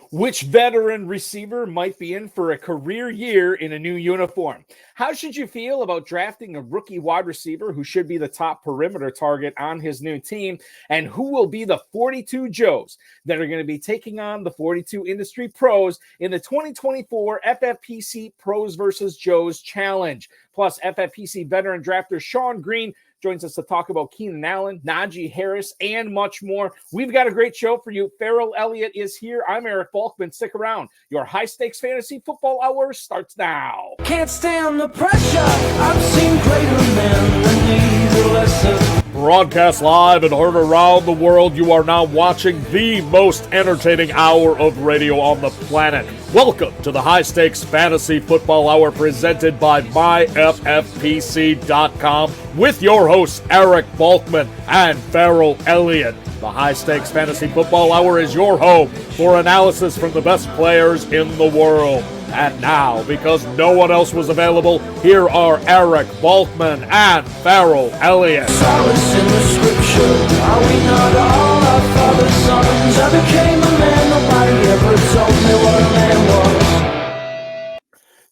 Which veteran receiver might be in for a career year in a new uniform? How should you feel about drafting a rookie wide receiver who should be the top perimeter target on his new team? And who will be the 42 Joes that are going to be taking on the 42 industry pros in the 2024 FFPC Pros versus Joes Challenge? Plus, FFPC veteran drafter Shawn Green joins us to talk about Keenan Allen, Najee Harris, and much more. We've got a great show for you. Ferrell Elliott is here. I'm Eric Balkman. Stick around. Your high-stakes fantasy football hour starts now. Can't stand the pressure. I've seen greater men than these or lesser. Broadcast live and heard around the world, you are now watching the most entertaining hour of radio on the planet. Welcome to the High Stakes Fantasy Football Hour presented by myffpc.com with your hosts Eric Balkman and Ferrell Elliott. The High Stakes Fantasy Football Hour is your home for analysis from the best players in the world. And now, because no one else was available, here are Eric Balkman and Ferrell Elliott. Solace in the scripture. Are we not all our father's sons? I became a man. Nobody ever told me what a man was.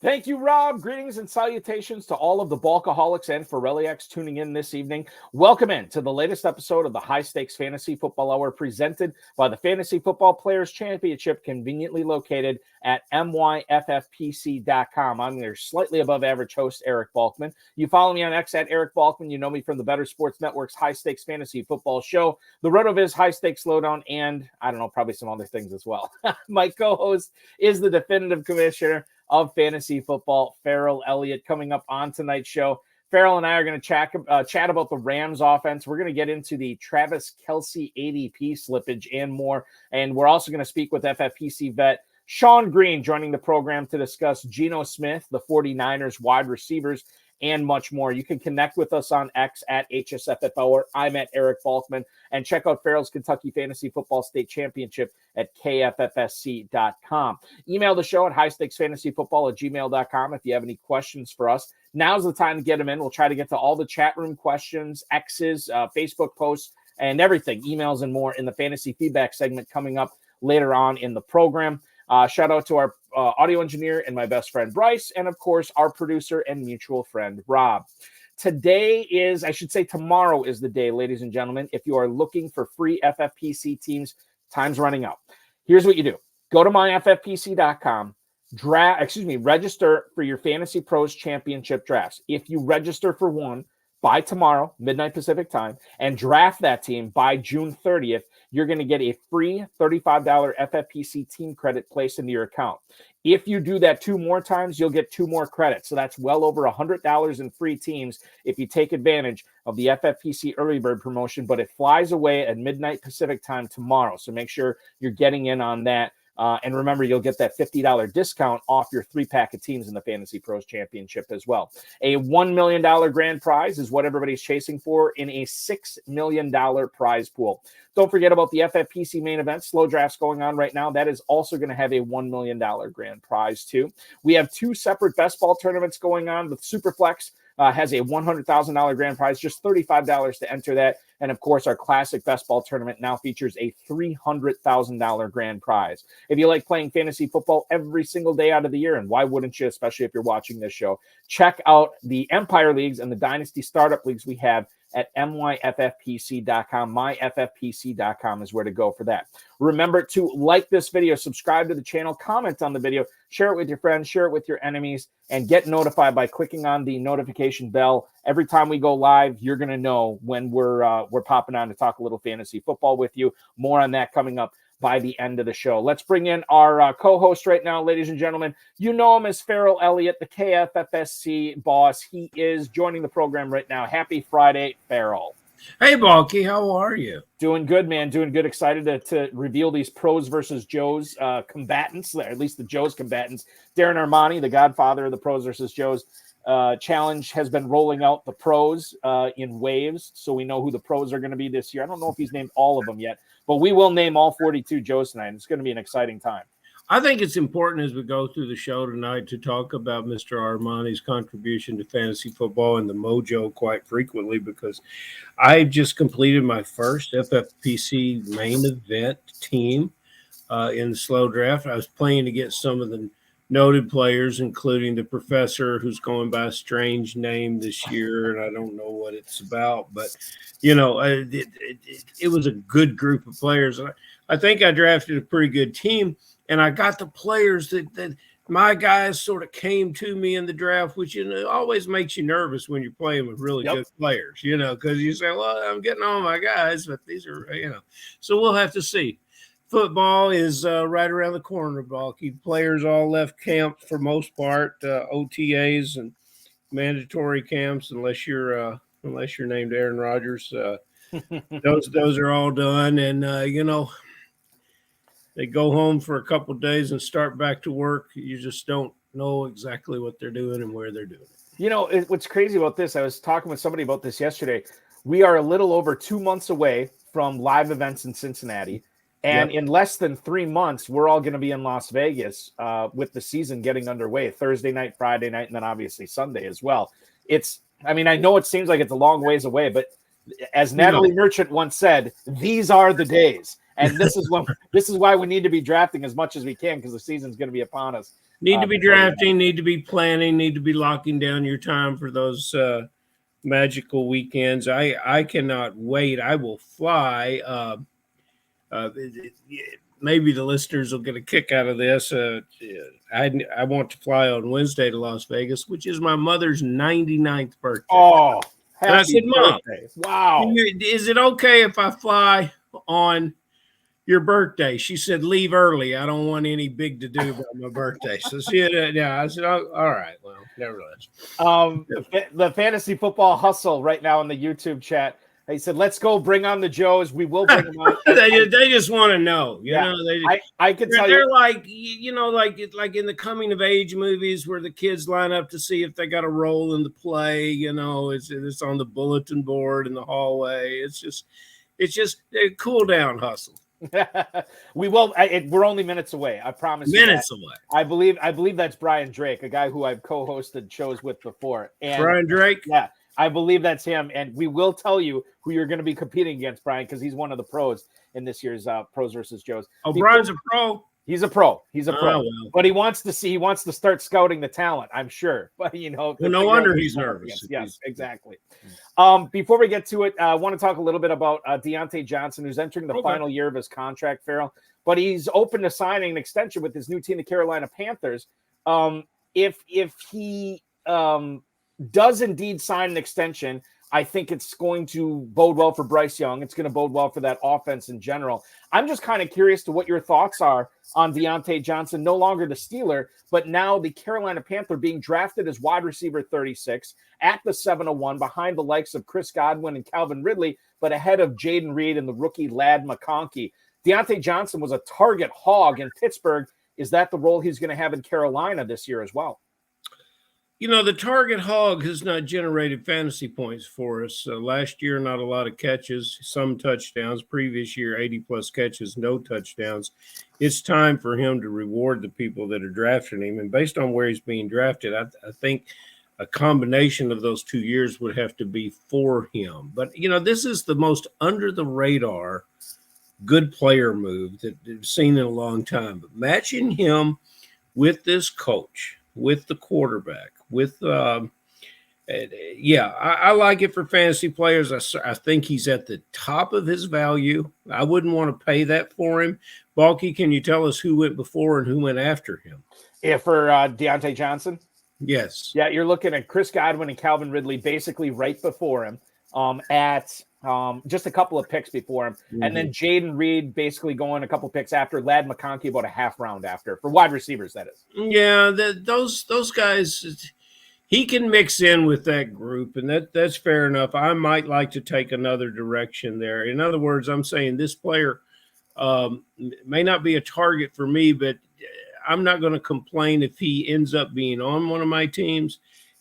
Thank you, Rob. Greetings and salutations to all of the Balkaholics and Ferrelliacs tuning in this evening. Welcome in to the latest episode of the High Stakes Fantasy Football Hour presented by the Fantasy Football Players Championship, conveniently located at myffpc.com. I'm your slightly above average host, Eric Balkman. You follow me on X at Eric Balkman. You know me from the Better Sports Network's High Stakes Fantasy Football Show, the RotoViz High Stakes Lowdown, and I don't know, probably some other things as well. My co-host is the definitive commissioner of fantasy football, Ferrell Elliott, coming up on tonight's show. Ferrell and I are going to chat about the Rams offense. We're going to get into the Travis Kelce ADP slippage and more. And we're also going to speak with FFPC vet Shawn Green, joining the program to discuss Geno Smith, the 49ers wide receivers, and much more. You can connect with us on X at hsffhour. I'm at Eric Balkman. And check out Ferrell's Kentucky Fantasy Football State Championship at KFFSC.com. Email the show at highstakesfantasyfootball@gmail.com if you have any questions for us. Now's the time to get them in. We'll try to get to all the chat room questions, X's, Facebook posts, and everything, emails and more in the fantasy feedback segment coming up later on in the program. Shout out to our audio engineer and my best friend, Bryce, and of course, our producer and mutual friend, Rob. Tomorrow is the day, ladies and gentlemen. If you are looking for free FFPC teams, time's running out. Here's what you do. Go to myffpc.com, register for your Fantasy Pros Championship drafts. If you register for one by tomorrow, midnight Pacific time, and draft that team by June 30th, you're going to get a free $35 FFPC team credit placed into your account. If you do that 2 more times, you'll get 2 more credits. So that's well over $100 in free teams if you take advantage of the FFPC early bird promotion, but it flies away at midnight Pacific time tomorrow. So make sure you're getting in on that. And remember, you'll get that $50 discount off your 3-pack of teams in the Fantasy Pros Championship as well. A $1 million grand prize is what everybody's chasing for in a $6 million prize pool. Don't forget about the FFPC main event, slow drafts going on right now. That is also going to have a $1 million grand prize too. We have 2 separate best ball tournaments going on. The Superflex has a $100,000 grand prize, just $35 to enter that. And of course, our classic best ball tournament now features a $300,000 grand prize. If you like playing fantasy football every single day out of the year, and why wouldn't you, especially if you're watching this show, check out the Empire Leagues and the Dynasty Startup Leagues we have at myffpc.com. Myffpc.com is where to go for that. Remember to like this video, subscribe to the channel, comment on the video, share it with your friends, share it with your enemies, and get notified by clicking on the notification bell. Every time we go live, you're going to know when we're popping on to talk a little fantasy football with you. More on that coming up by the end of the show. Let's bring in our co-host right now, ladies and gentlemen. You know him as Ferrell Elliott, the KFFSC boss. He is joining the program right now. Happy Friday, Ferrell. Hey, Balky, how are you? Doing good, man. Doing good. Excited to reveal these pros versus Joes combatants, or at least the Joes combatants. Darren Armani, the godfather of the pros versus Joes challenge, has been rolling out the pros in waves, so we know who the pros are going to be this year. I don't know if he's named all of them yet, but we will name all 42 Joes tonight. It's going to be an exciting time. I think it's important as we go through the show tonight to talk about Mr. Armani's contribution to fantasy football and the mojo quite frequently, because I just completed my first FFPC main event team in the slow draft. I was playing against some of the noted players, including the professor, who's going by a strange name this year, and I don't know what it's about. But, it was a good group of players. I think I drafted a pretty good team, and I got the players that my guys sort of came to me in the draft, which always makes you nervous when you're playing with really good players, because you say, well, I'm getting all my guys, but these are, so we'll have to see. Football is right around the corner, Balky. Players all left camp for most part, OTAs and mandatory camps, unless you're named Aaron Rodgers. Those are all done, and they go home for a couple of days and start back to work. You just don't know exactly what they're doing and where they're doing it. What's crazy about this, I was talking with somebody about this yesterday. We are a little over 2 months away from live events in Cincinnati. And in less than 3 months, we're all going to be in Las Vegas with the season getting underway Thursday night, Friday night, and then obviously Sunday as well. I know it seems like it's a long ways away, but as Natalie Merchant once said, these are the days. And this is why we need to be drafting as much as we can, because the season's going to be upon us. Need to be drafting, need to be planning, need to be locking down your time for those magical weekends. I cannot wait. I will fly. Maybe the listeners will get a kick out of this. I want to fly on Wednesday to Las Vegas, which is my mother's 99th birthday. Oh, and I said, Mom, wow. Is it okay if I fly on your birthday? She said, leave early. I don't want any big to do about my birthday. So I said, oh, all right. Well, nevertheless. The fantasy football hustle right now in the YouTube chat. They said, let's go bring on the Joes. We will bring them on. they just want to know. I can tell you. They're like in the coming of age movies where the kids line up to see if they got a role in the play. It's on the bulletin board in the hallway. It's just a cool down hustle. We will. We're only minutes away. I promise. Minutes away. I believe that's Brian Drake, a guy who I've co-hosted shows with before. And Brian Drake. Yeah. I believe that's him, and we will tell you who you're going to be competing against, Brian, because he's one of the pros in this year's Pros versus Joes. Oh, Brian's a pro. He's a pro. He's a pro. Oh, well. But he wants to start scouting the talent, I'm sure. But well, no wonder he's nervous. Yes, exactly. Before we get to it, I want to talk a little bit about Deontay Johnson, who's entering the final year of his contract, Ferrell. But he's open to signing an extension with his new team, the Carolina Panthers. If he does indeed sign an extension, I think it's going to bode well for Bryce Young. It's going to bode well for that offense in general. I'm just kind of curious to what your thoughts are on Deontay Johnson, no longer the Steeler, but now the Carolina Panther being drafted as wide receiver 36 at the 701 behind the likes of Chris Godwin and Calvin Ridley, but ahead of Jaden Reed and the rookie Ladd McConkey. Deontay Johnson was a target hog in Pittsburgh. Is that the role he's going to have in Carolina this year as well? The target hog has not generated fantasy points for us. Last year, not a lot of catches, some touchdowns. Previous year, 80-plus catches, no touchdowns. It's time for him to reward the people that are drafting him. And based on where he's being drafted, I think a combination of those 2 years would have to be for him. But, this is the most under-the-radar good player move that I've seen in a long time. But matching him with this coach, with the quarterback, with I like it for fantasy players. I think he's at the top of his value. I wouldn't want to pay that for him. Balky, can you tell us who went before and who went after him? Yeah, for Deontay Johnson? Yes. Yeah, you're looking at Chris Godwin and Calvin Ridley basically right before him at just a couple of picks before him. Mm-hmm. And then Jaden Reed basically going a couple picks after, Ladd McConkey about a half round after, for wide receivers, that is. Yeah, those guys, he can mix in with that group, and that's fair enough. I might like to take another direction there. In other words, I'm saying this player may not be a target for me, but I'm not going to complain if he ends up being on one of my teams.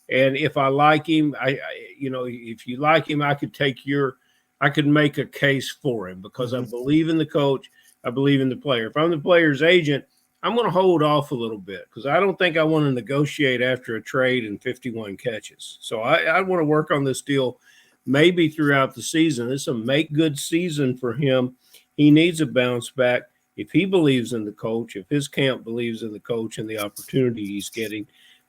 And if I like him, if you like him, I could make a case for him because I believe in the coach. I believe in the player. If I'm the player's agent, I'm going to hold off a little bit because I don't think I want to negotiate after a trade and 51 catches. So I want to work on this deal maybe throughout the season. It's a make good season for him. He needs a bounce back. if he believes in the coach, if his camp believes in the coach and the opportunity he's getting,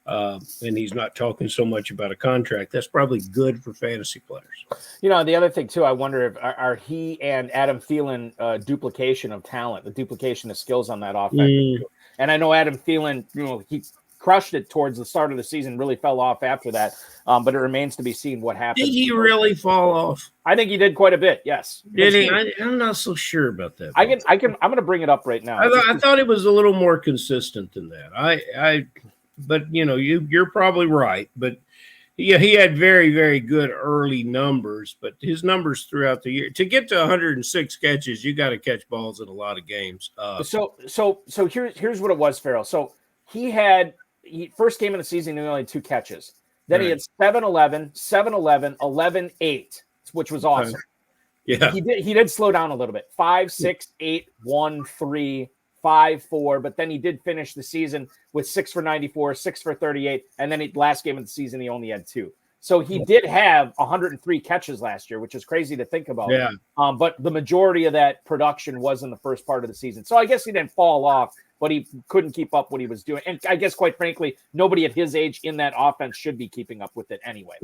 and he's not talking so much about a contract, that's probably good for fantasy players. The other thing too, I wonder if are he and Adam Thielen duplication of talent, the duplication of skills on that offense. And I know Adam Thielen, he crushed it towards the start of the season, really fell off after that. But it remains to be seen what happens. Did he really fall off? I think he did quite a bit. Yes. Did he? I'm not so sure about that. I'm going to bring it up right now. I thought it was a little more consistent than that. But you're probably right. But yeah, he had very, very good early numbers, but his numbers throughout the year to get to 106 catches, you got to catch balls in a lot of games. So here's what it was, Ferrell. So he first game of the season, he only had 2 catches. Then he had 7-11, 7-11, 11-8, which was awesome. Yeah, he did slow down a little bit. 5, 6, 8, 1, 3. 5-4, but then he did finish the season with 6 for 94, 6 for 38, and then last game of the season he only had 2. So he did have 103 catches last year, which is crazy to think about. Yeah. But the majority of that production was in the first part of the season. So I guess he didn't fall off, but he couldn't keep up what he was doing. And I guess, quite frankly, nobody at his age in that offense should be keeping up with it anyway.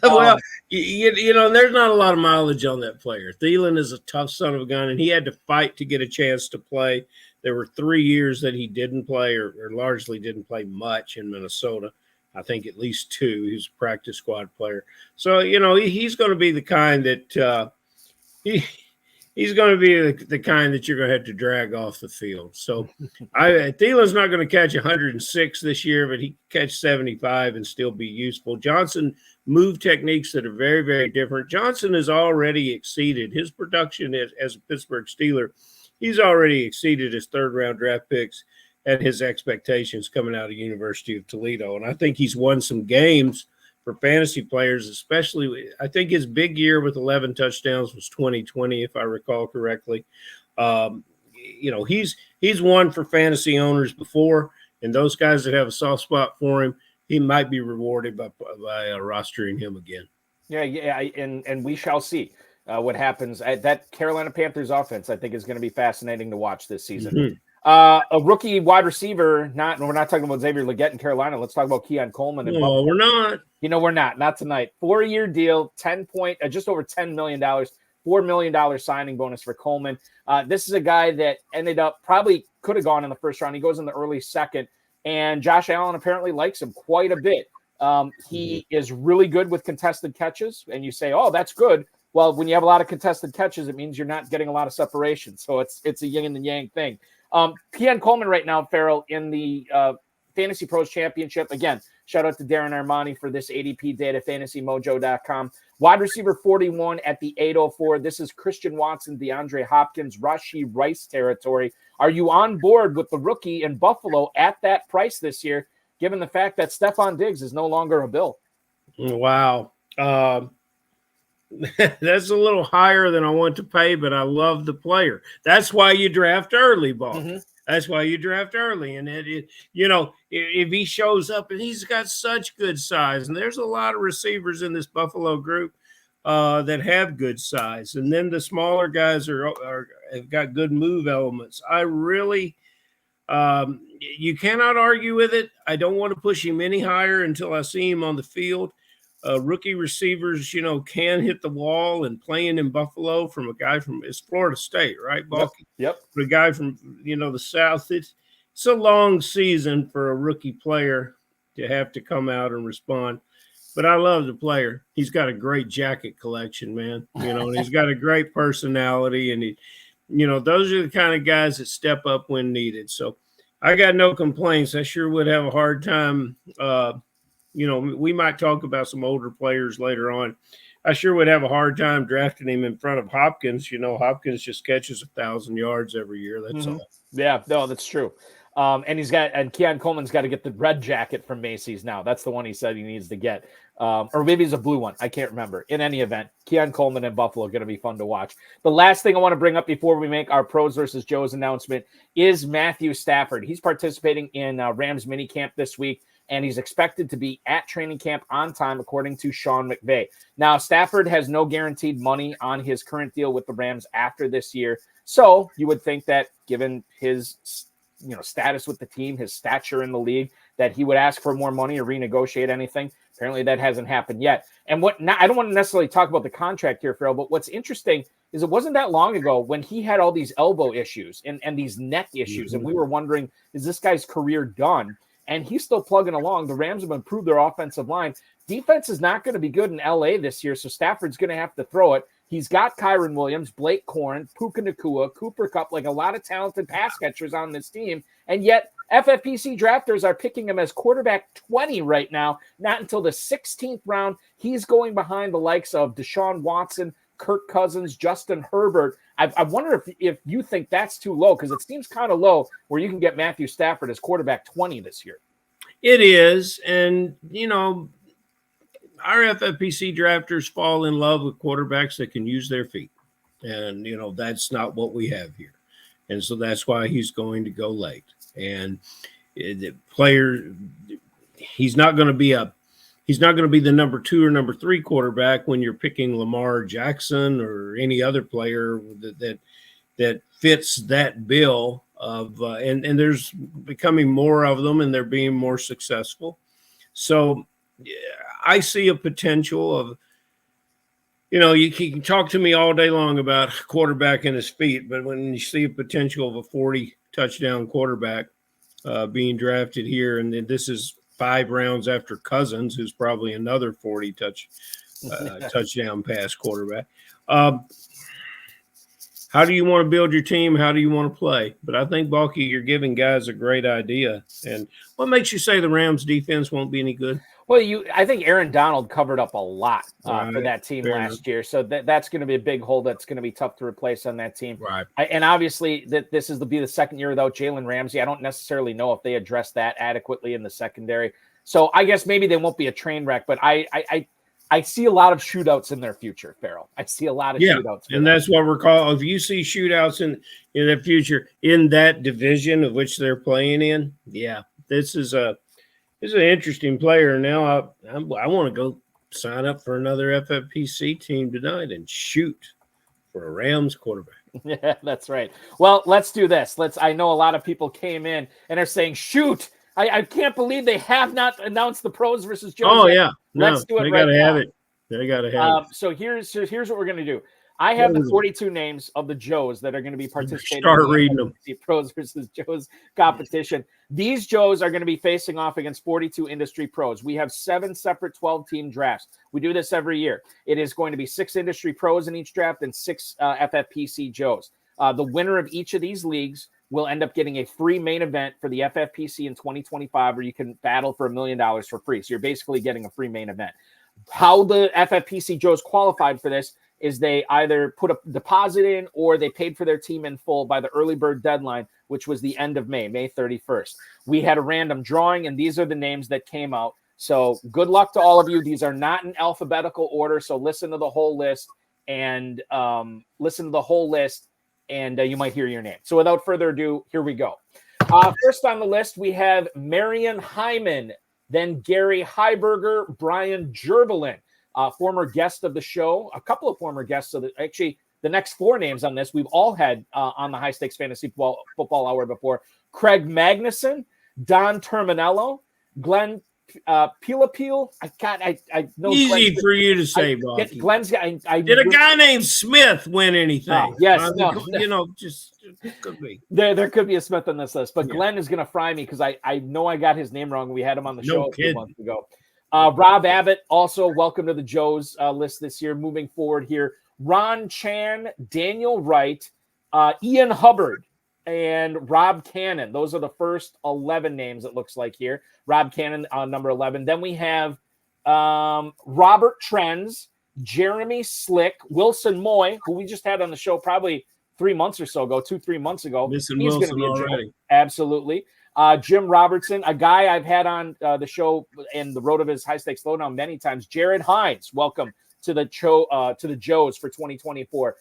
Well, there's not a lot of mileage on that player. Thielen is a tough son of a gun, and he had to fight to get a chance to play. There were 3 years that he didn't play or largely didn't play much in Minnesota. I think at least 2. He was a practice squad player. So, he's going to be the kind that he's going to be the kind that you're going to have to drag off the field. So Thielen's not going to catch 106 this year, but he can catch 75 and still be useful. Johnson moved techniques that are very, very different. Johnson has already exceeded his production as a Pittsburgh Steeler. He's already exceeded his 3rd-round draft picks and his expectations coming out of University of Toledo. And I think he's won some games for fantasy players, especially. I think his big year with 11 touchdowns was 2020, if I recall correctly. He's won for fantasy owners before, and those guys that have a soft spot for him, he might be rewarded by rostering him again. Yeah, and we shall see what happens. That Carolina Panthers offense, I think, is going to be fascinating to watch this season. Mm-hmm. A rookie wide receiver, we're not talking about Xavier Legette in Carolina. Let's talk about Keon Coleman. No, we're not. We're not tonight. 4-year deal, just over $10 million, $4 million signing bonus for Coleman. This is a guy that ended up probably could have gone in the first round. He goes in the early second, and Josh Allen apparently likes him quite a bit. He is really good with contested catches, and you say, oh, that's good. Well, when you have a lot of contested catches, it means you're not getting a lot of separation. So it's a yin and yang thing. Keon Coleman right now, Ferrell, in the Fantasy Pros Championship. Again, shout out to Darren Armani for this ADP data, fantasymojo.com. Wide receiver 41 at the 804. This is Christian Watson, DeAndre Hopkins, Rashee Rice territory. Are you on board with the rookie in Buffalo at that price this year, given the fact that Stephon Diggs is no longer a Bill? Wow. That's a little higher than I want to pay, but I love the player. That's why you draft early, Balk. Mm-hmm. That's why you draft early. And if he shows up, and he's got such good size, and there's a lot of receivers in this Buffalo group that have good size, and then the smaller guys have got good move elements. I really, you cannot argue with it. I don't want to push him any higher until I see him on the field. Rookie receivers, can hit the wall, and playing in Buffalo from a guy from it's Florida State, right, Balky? Yep. A guy from the South. It's a long season for a rookie player to have to come out and respond. But I love the player. He's got a great jacket collection, man. And he's got a great personality, and those are the kind of guys that step up when needed. So I got no complaints. I sure would have a hard time. We might talk about some older players later on. I sure would have a hard time drafting him in front of Hopkins. Hopkins just catches 1,000 yards every year. That's all. Yeah, no, that's true. And Keon Coleman's got to get the red jacket from Macy's now. That's the one he said he needs to get. Or maybe it's a blue one. I can't remember. In any event, Keon Coleman and Buffalo are going to be fun to watch. The last thing I want to bring up before we make our Pros versus Joes announcement is Matthew Stafford. He's participating in Rams minicamp this week, and he's expected to be at training camp on time, according to Sean McVay. Now, Stafford has no guaranteed money on his current deal with the Rams after this year. So you would think that given his status with the team, his stature in the league, that he would ask for more money or renegotiate anything. Apparently that hasn't happened yet. And I don't want to necessarily talk about the contract here, Ferrell, but what's interesting is it wasn't that long ago when he had all these elbow issues and these neck issues. And we were wondering, is this guy's career done? And he's still plugging along. The Rams have improved their offensive line. Defense is not going to be good in LA this year, so Stafford's going to have to throw it. He's got Kyron Williams, Blake Corn, Puka Nacua, Cooper Kupp, like a lot of talented pass catchers on this team. And yet FFPC drafters are picking him as quarterback 20 right now, not until the 16th round. He's going behind the likes of Deshaun Watson, Kirk Cousins, Justin Herbert. I wonder if you think that's too low, because it seems kind of low where you can get Matthew Stafford as quarterback 20 this year. It is. And, our FFPC drafters fall in love with quarterbacks that can use their feet. And, that's not what we have here. And so that's why he's going to go late. And the player, he's not going to be the number 2 or number 3 quarterback when you're picking Lamar Jackson or any other player that fits that bill of, and there's becoming more of them and they're being more successful. So I see a potential of, you can talk to me all day long about quarterback and his feet, but when you see a potential of a 40 touchdown quarterback being drafted here, and then this is 5 rounds after Cousins, who's probably another 40 touchdown pass quarterback. How do you want to build your team? How do you want to play? But I think, Balky, you're giving guys a great idea. And what makes you say the Rams defense won't be any good? Well, I think Aaron Donald covered up a lot for that team last year. So that's going to be a big hole that's going to be tough to replace on that team. Right. And obviously this is be the second year without Jalen Ramsey. I don't necessarily know if they address that adequately in the secondary. So I guess maybe they won't be a train wreck, but I see a lot of shootouts in their future, Ferrell. I see a lot of shootouts. And that's what we're calling. If you see shootouts in the future in that division of which they're playing in, this is an interesting player. Now I want to go sign up for another FFPC team tonight and shoot for a Rams quarterback. Yeah, that's right. Well, let's do this. I know a lot of people came in and are saying, shoot. I can't believe they have not announced the Pros versus Joes. Oh, yeah. Let's do it right now. They got to have it. They got to have it. So here's what we're going to do. I have the 42 names of the Joes that are going to be participating Start reading them. The Pros versus Joes competition. These Joes are going to be facing off against 42 industry pros. We have 7 separate 12-team drafts. We do this every year. It is going to be 6 industry pros in each draft and 6 FFPC Joes. The winner of each of these leagues will end up getting a free main event for the FFPC in 2025, where you can battle for $1 million for free. So you're basically getting a free main event. How the FFPC Joes qualified for this is they either put a deposit in or they paid for their team in full by the early bird deadline, which was the end of May 31st. We had a random drawing, and these are the names that came out. So good luck to all of you. These are not in alphabetical order, so listen to the whole list and you might hear your name. So without further ado, here we go. First on the list, we have Marion Hyman, then Gary Heiberger, Brian Gervelin, former guest of the show, a couple of former guests. Actually, the next 4 names on this, we've all had on the High Stakes Fantasy Football Hour before. Craig Magnuson, Don Terminello, Glenn Pilapil. I know. Easy Glenn, for you to say, Bob. Glenn's. Did a guy named Smith win anything? Yes. Just could be. There could be a Smith on this list, but Glenn is going to fry me because I know I got his name wrong. We had him on the show a few months ago. Rob Abbott, also welcome to the Joes list this year. Moving forward here, Ron Chan, Daniel Wright, Ian Hubbard, and Rob Cannon. Those are the first 11 names, it looks like here. Rob Cannon on number 11. Then we have Robert Trenz, Jeremy Slick, Wilson Moy, who we just had on the show probably 3 months or so ago, 2-3 months ago. Missing He's Wilson going to be a already. Joe. Absolutely. Jim Robertson, a guy I've had on the show and the road of his high stakes slowdown many times. Jared Hines, welcome to the Joes for 2024.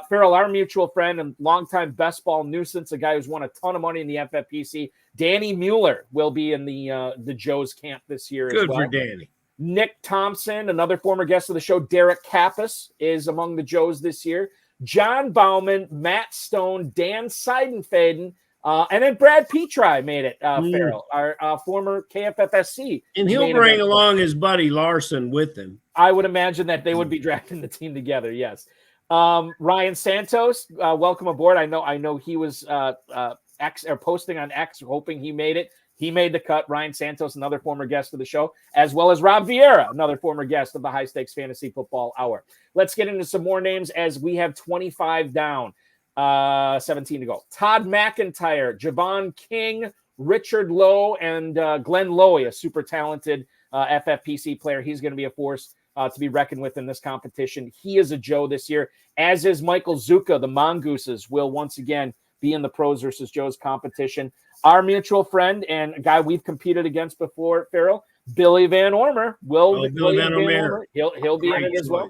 Ferrell, our mutual friend and longtime best ball nuisance, a guy who's won a ton of money in the FFPC. Danny Mueller will be in the Joes camp this year as well. Good for Danny. Nick Thompson, another former guest of the show. Derek Kappas is among the Joes this year. John Bauman, Matt Stone, Dan Seidenfaden, and then Brad Petrie made it, Ferrell, our former KFFSC. And he'll bring along his buddy Larson with him. I would imagine that they would be drafting the team together, yes. Ryan Santos, welcome aboard. I know he was posting on X, hoping he made it. He made the cut. Ryan Santos, another former guest of the show, as well as Rob Vieira, another former guest of the High Stakes Fantasy Football Hour. Let's get into some more names as we have 25 down, 17 to go. Todd McIntyre, Javon King, Richard Lowe, and Glenn Lowy, a super talented FFPC player. He's going to be a force to be reckoned with in this competition. He is a Joe this year, as is Michael Zuka. The Mongooses will once again be in the Pros versus Joes competition. Our mutual friend and a guy we've competed against before, Ferrell, Billy Van Ormer. He'll be in it as well.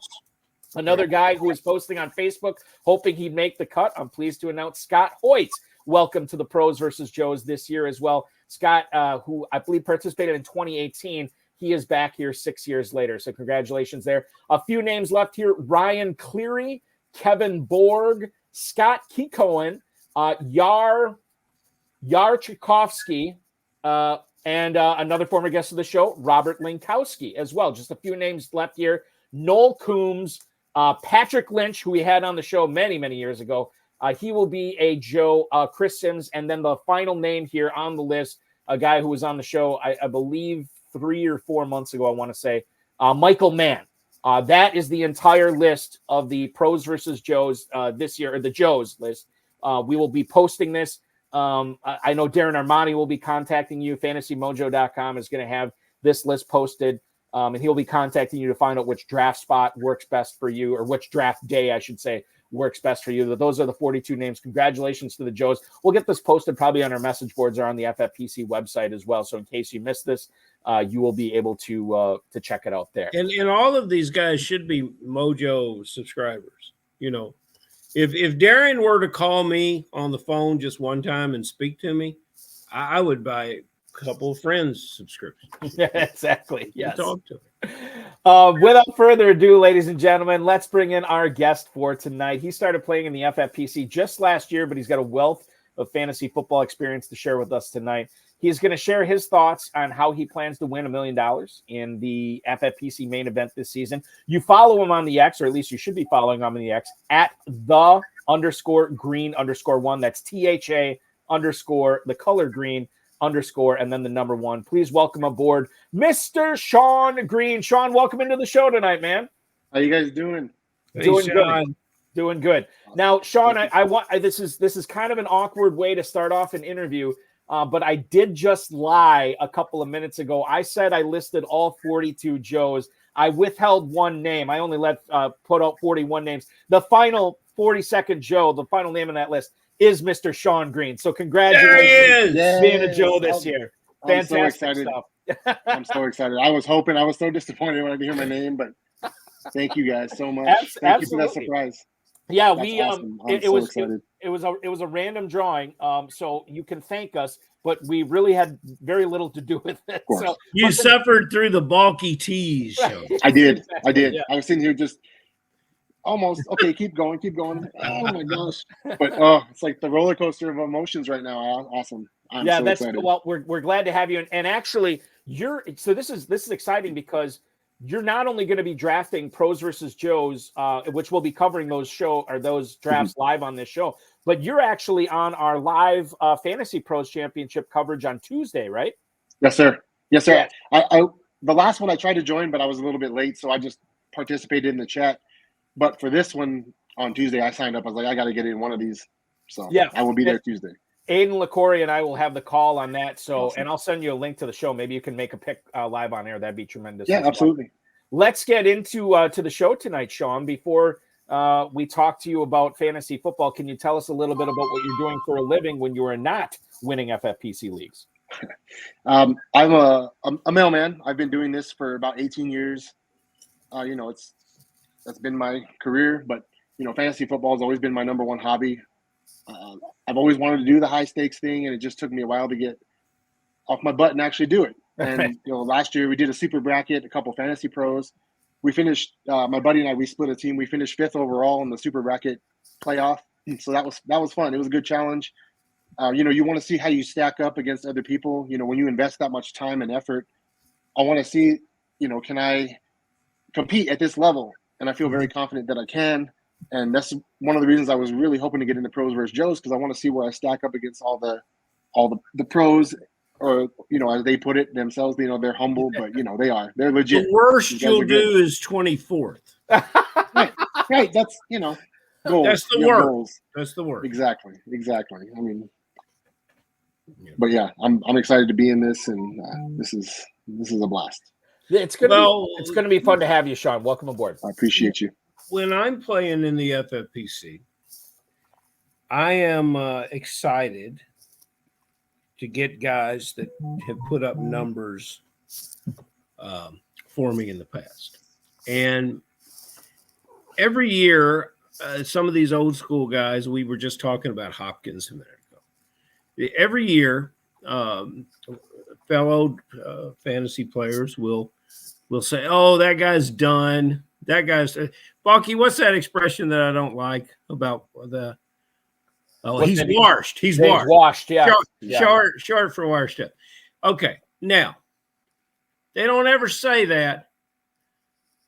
Another guy who is posting on Facebook, hoping he'd make the cut. I'm pleased to announce Scott Hoyt. Welcome to the Pros versus Joes this year as well. Scott, who I believe participated in 2018, he is back here 6 years later. So congratulations there. A few names left here: Ryan Cleary, Kevin Borg, Scott Kekoen, Yar Tchaikovsky, and another former guest of the show, Robert Linkowski as well. Just a few names left here. Noel Coombs, Patrick Lynch, who we had on the show many, many years ago. He will be a Joe. Chris Sims, and then the final name here on the list, a guy who was on the show, I believe 3 or 4 months ago, I want to say, Michael Mann. That is the entire list of the Pros versus Joes this year, or the Joes list. We will be posting this. I know Darren Armani will be contacting you. FantasyMojo.com is going to have this list posted, and he'll be contacting you to find out which draft spot works best for you, or which draft day, I should say, works best for you. Those are the 42 names. Congratulations to the Joes. We'll get this posted probably on our message boards or on the FFPC website as well. So in case you missed this, you will be able to check it out there. And all of these guys should be Mojo subscribers. You know, if Darren were to call me on the phone just one time and speak to me, I would buy a couple of friends subscriptions. Exactly. Yes. Talk to him. Without further ado, ladies and gentlemen, let's bring in our guest for tonight. He started playing in the FFPC just last year, but he's got a wealth of fantasy football experience to share with us tonight. He's going to share his thoughts on how he plans to win $1 million in the FFPC main event this season. You follow him on the X, or at least you should be following him on the X, at _green_1. That's THA_ the color green _ and then the number 1. Please welcome aboard Mr. Shawn Green. Shawn, welcome into the show tonight, man. How you guys doing? Doing good. Doing good. Now, Shawn, I want this is kind of an awkward way to start off an interview, but I did just lie a couple of minutes ago. I said I listed all 42 Joes. I withheld one name. I only put out 41 names. The final 42nd Joe, the final name on that list, is Mr. Shawn Green. So congratulations being a Joe this year. Fantastic stuff. I'm so excited. I was so disappointed when I didn't hear my name, but thank you guys so much. Thank you for that surprise. Yeah, That's awesome. it was a random drawing. So you can thank us, but we really had very little to do with it. So you suffered through the bulky tease show. I did. Yeah. I was sitting here just almost keep going. Oh my gosh. But it's like the roller coaster of emotions right now. Awesome. I'm so excited. Well, we're glad to have you. And actually this is exciting because you're not only going to be drafting Pros versus Joes, which we'll be covering those drafts live on this show, but you're actually on our live Fantasy Pros Championship coverage on Tuesday, right? Yes, sir. Yeah. I the last one I tried to join, but I was a little bit late, so I just participated in the chat. But for this one on Tuesday, I signed up. I was like, I got to get in one of these. So yeah, I will be there Tuesday. Aiden LaCory and I will have the call on that. So, awesome. And I'll send you a link to the show. Maybe you can make a pick live on air. That'd be tremendous. Yeah, absolutely. Let's get into to the show tonight, Shawn. Before we talk to you about fantasy football, can you tell us a little bit about what you're doing for a living when you are not winning FFPC leagues? I'm a mailman. I've been doing this for about 18 years. That's been my career, but fantasy football has always been my number one hobby. I've always wanted to do the high stakes thing, and it just took me a while to get off my butt and actually do it. And last year we did a super bracket, a couple fantasy pros. We finished. My buddy and I, we split a team. We finished 5th overall in the super bracket. playoff. So that was fun. It was a good challenge. You want to see how you stack up against other people. When you invest that much time and effort, I want to see, can I compete at this level? And I feel very confident that I can. And that's one of the reasons I was really hoping to get into pros versus Joes, because I want to see where I stack up against all the pros, or as they put it themselves. They're humble, but they're legit. The worst you'll do is 24th. Right. That's goals. That's the worst. Goals. That's the worst. Exactly. I mean, but yeah, I'm excited to be in this, and this is a blast. It's gonna be fun to have you, Shawn. Welcome aboard. I appreciate you. When I'm playing in the FFPC, I am excited to get guys that have put up numbers for me in the past. And every year, some of these old school guys, we were just talking about Hopkins a minute ago. Every year, fellow fantasy players will say, "Oh, that guy's done. That guy's Balky." What's that expression that I don't like about the? Oh, he's washed. He's washed. Washed, yeah. Short for washed up. Okay, now they don't ever say that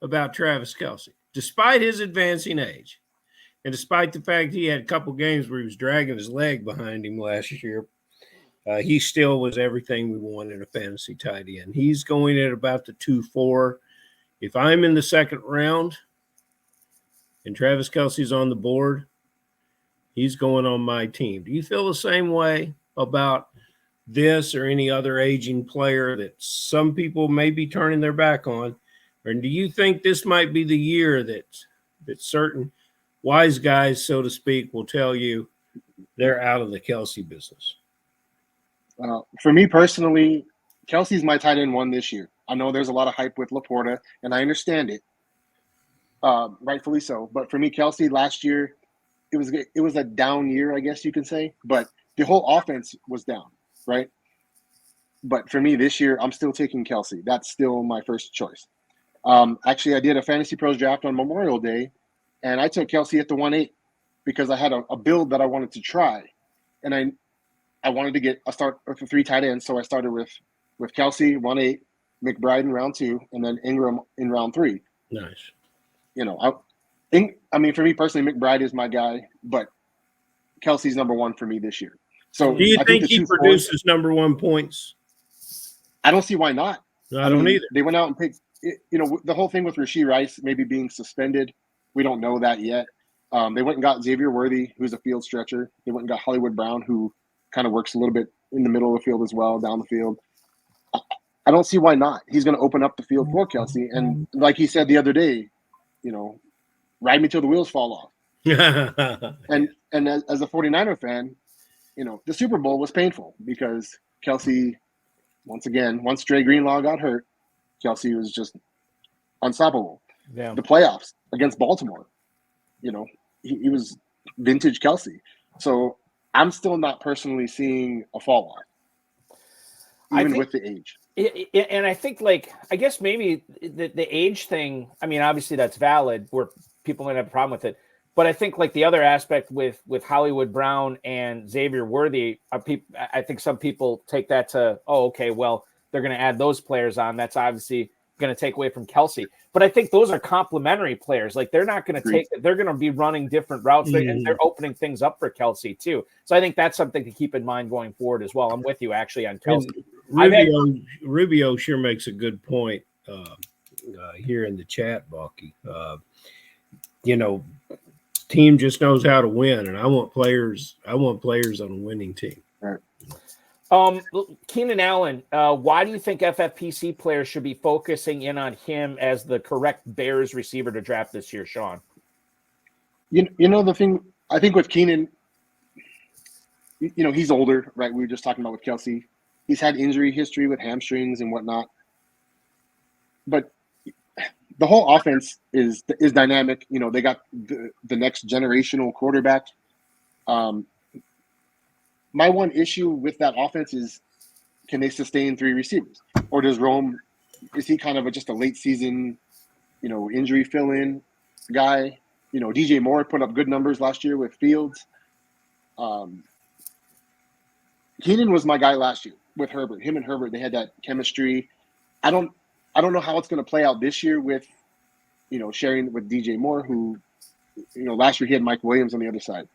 about Travis Kelce, despite his advancing age, and despite the fact he had a couple games where he was dragging his leg behind him last year. He still was everything we want in a fantasy tight end. He's going at about the 2.4. If I'm in the second round and Travis Kelce's on the board, he's going on my team. Do you feel the same way about this or any other aging player that some people may be turning their back on? Or do you think this might be the year that certain wise guys, so to speak, will tell you they're out of the Kelce business? For me personally, Kelce's my tight end one this year. I know there's a lot of hype with Laporta, and I understand it, rightfully so. But for me, Kelce last year, it was a down year, I guess you can say. But the whole offense was down, right? But for me this year, I'm still taking Kelce. That's still my first choice. Actually, I did a Fantasy Pros draft on Memorial Day, and I took Kelce at the 1.8 because I had a build that I wanted to try, and I wanted to get a start with the 3 tight ends, so I started with Kelce 1.8, McBride in round 2, and then Ingram in round 3. Nice. I mean, for me personally, McBride is my guy, but Kelce's number 1 for me this year. So do you think he produces number 1 points? I don't see why not. No, I don't either. They went out and picked, the whole thing with Rashee Rice maybe being suspended. We don't know that yet. They went and got Xavier Worthy, who's a field stretcher. They went and got Hollywood Brown, who kind of works a little bit in the middle of the field as well, down the field. I don't see why not. He's going to open up the field for Kelce. And like he said the other day, ride me till the wheels fall off. and as a 49er fan, the Super Bowl was painful because Kelce, once Dre Greenlaw got hurt, Kelce was just unstoppable. Yeah. The playoffs against Baltimore, he was vintage Kelce. So I'm still not personally seeing a fall off, even with the age. And I think, I guess maybe the age thing, I mean, obviously that's valid where people might have a problem with it. But I think the other aspect with Hollywood Brown and Xavier Worthy, I think some people take that to, oh, okay, well, they're going to add those players on. That's obviously going to take away from Kelce. But I think those are complementary players. They're not going to they're going to be running different routes, and they're opening things up for Kelce too. So I think that's something to keep in mind going forward as well. I'm with you actually on Kelce. Rubio sure makes a good point here in the chat, Balky. Team just knows how to win, and I want players on a winning team. Right. Keenan Allen, why do you think FFPC players should be focusing in on him as the correct Bears receiver to draft this year, Shawn? The thing I think with Keenan, he's older, right? We were just talking about with Kelce. He's had injury history with hamstrings and whatnot. But the whole offense is dynamic. They got the next generational quarterback. My one issue with that offense is, can they sustain 3 receivers? Or does Rome, is he kind of just a late season, injury fill-in guy? DJ Moore put up good numbers last year with Fields. Keenan was my guy last year with Herbert. Him and Herbert, they had that chemistry. I don't know how it's going to play out this year with, sharing with DJ Moore, who, last year he had Mike Williams on the other side.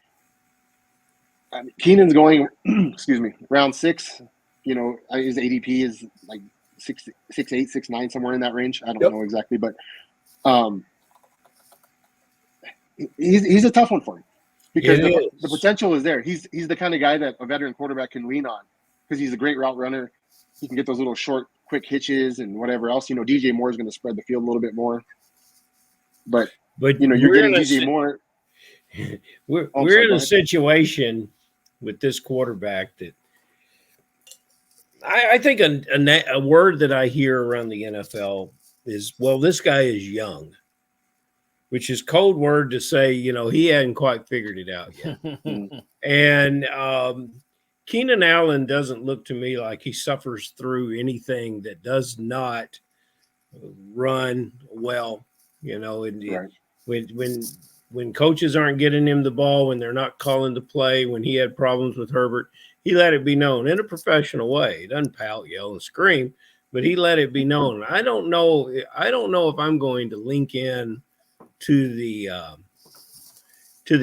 Keenan's going, round 6. His ADP is like 6'8", 6'9", somewhere in that range. I don't know exactly, but he's a tough one for me because the potential is there. He's the kind of guy that a veteran quarterback can lean on because he's a great route runner. He can get those little short, quick hitches and whatever else. DJ Moore is going to spread the field a little bit more. But you're getting DJ Moore. We're in a situation with this quarterback that I think a word that I hear around the NFL is, well, this guy is young, which is code word to say, he hadn't quite figured it out yet. And Keenan Allen doesn't look to me like he suffers through anything that does not run well, and when coaches aren't getting him the ball, when they're not calling the play, when he had problems with Herbert, he let it be known in a professional way. He doesn't pout, yell, and scream, but he let it be known. I don't know if I'm going to link in to the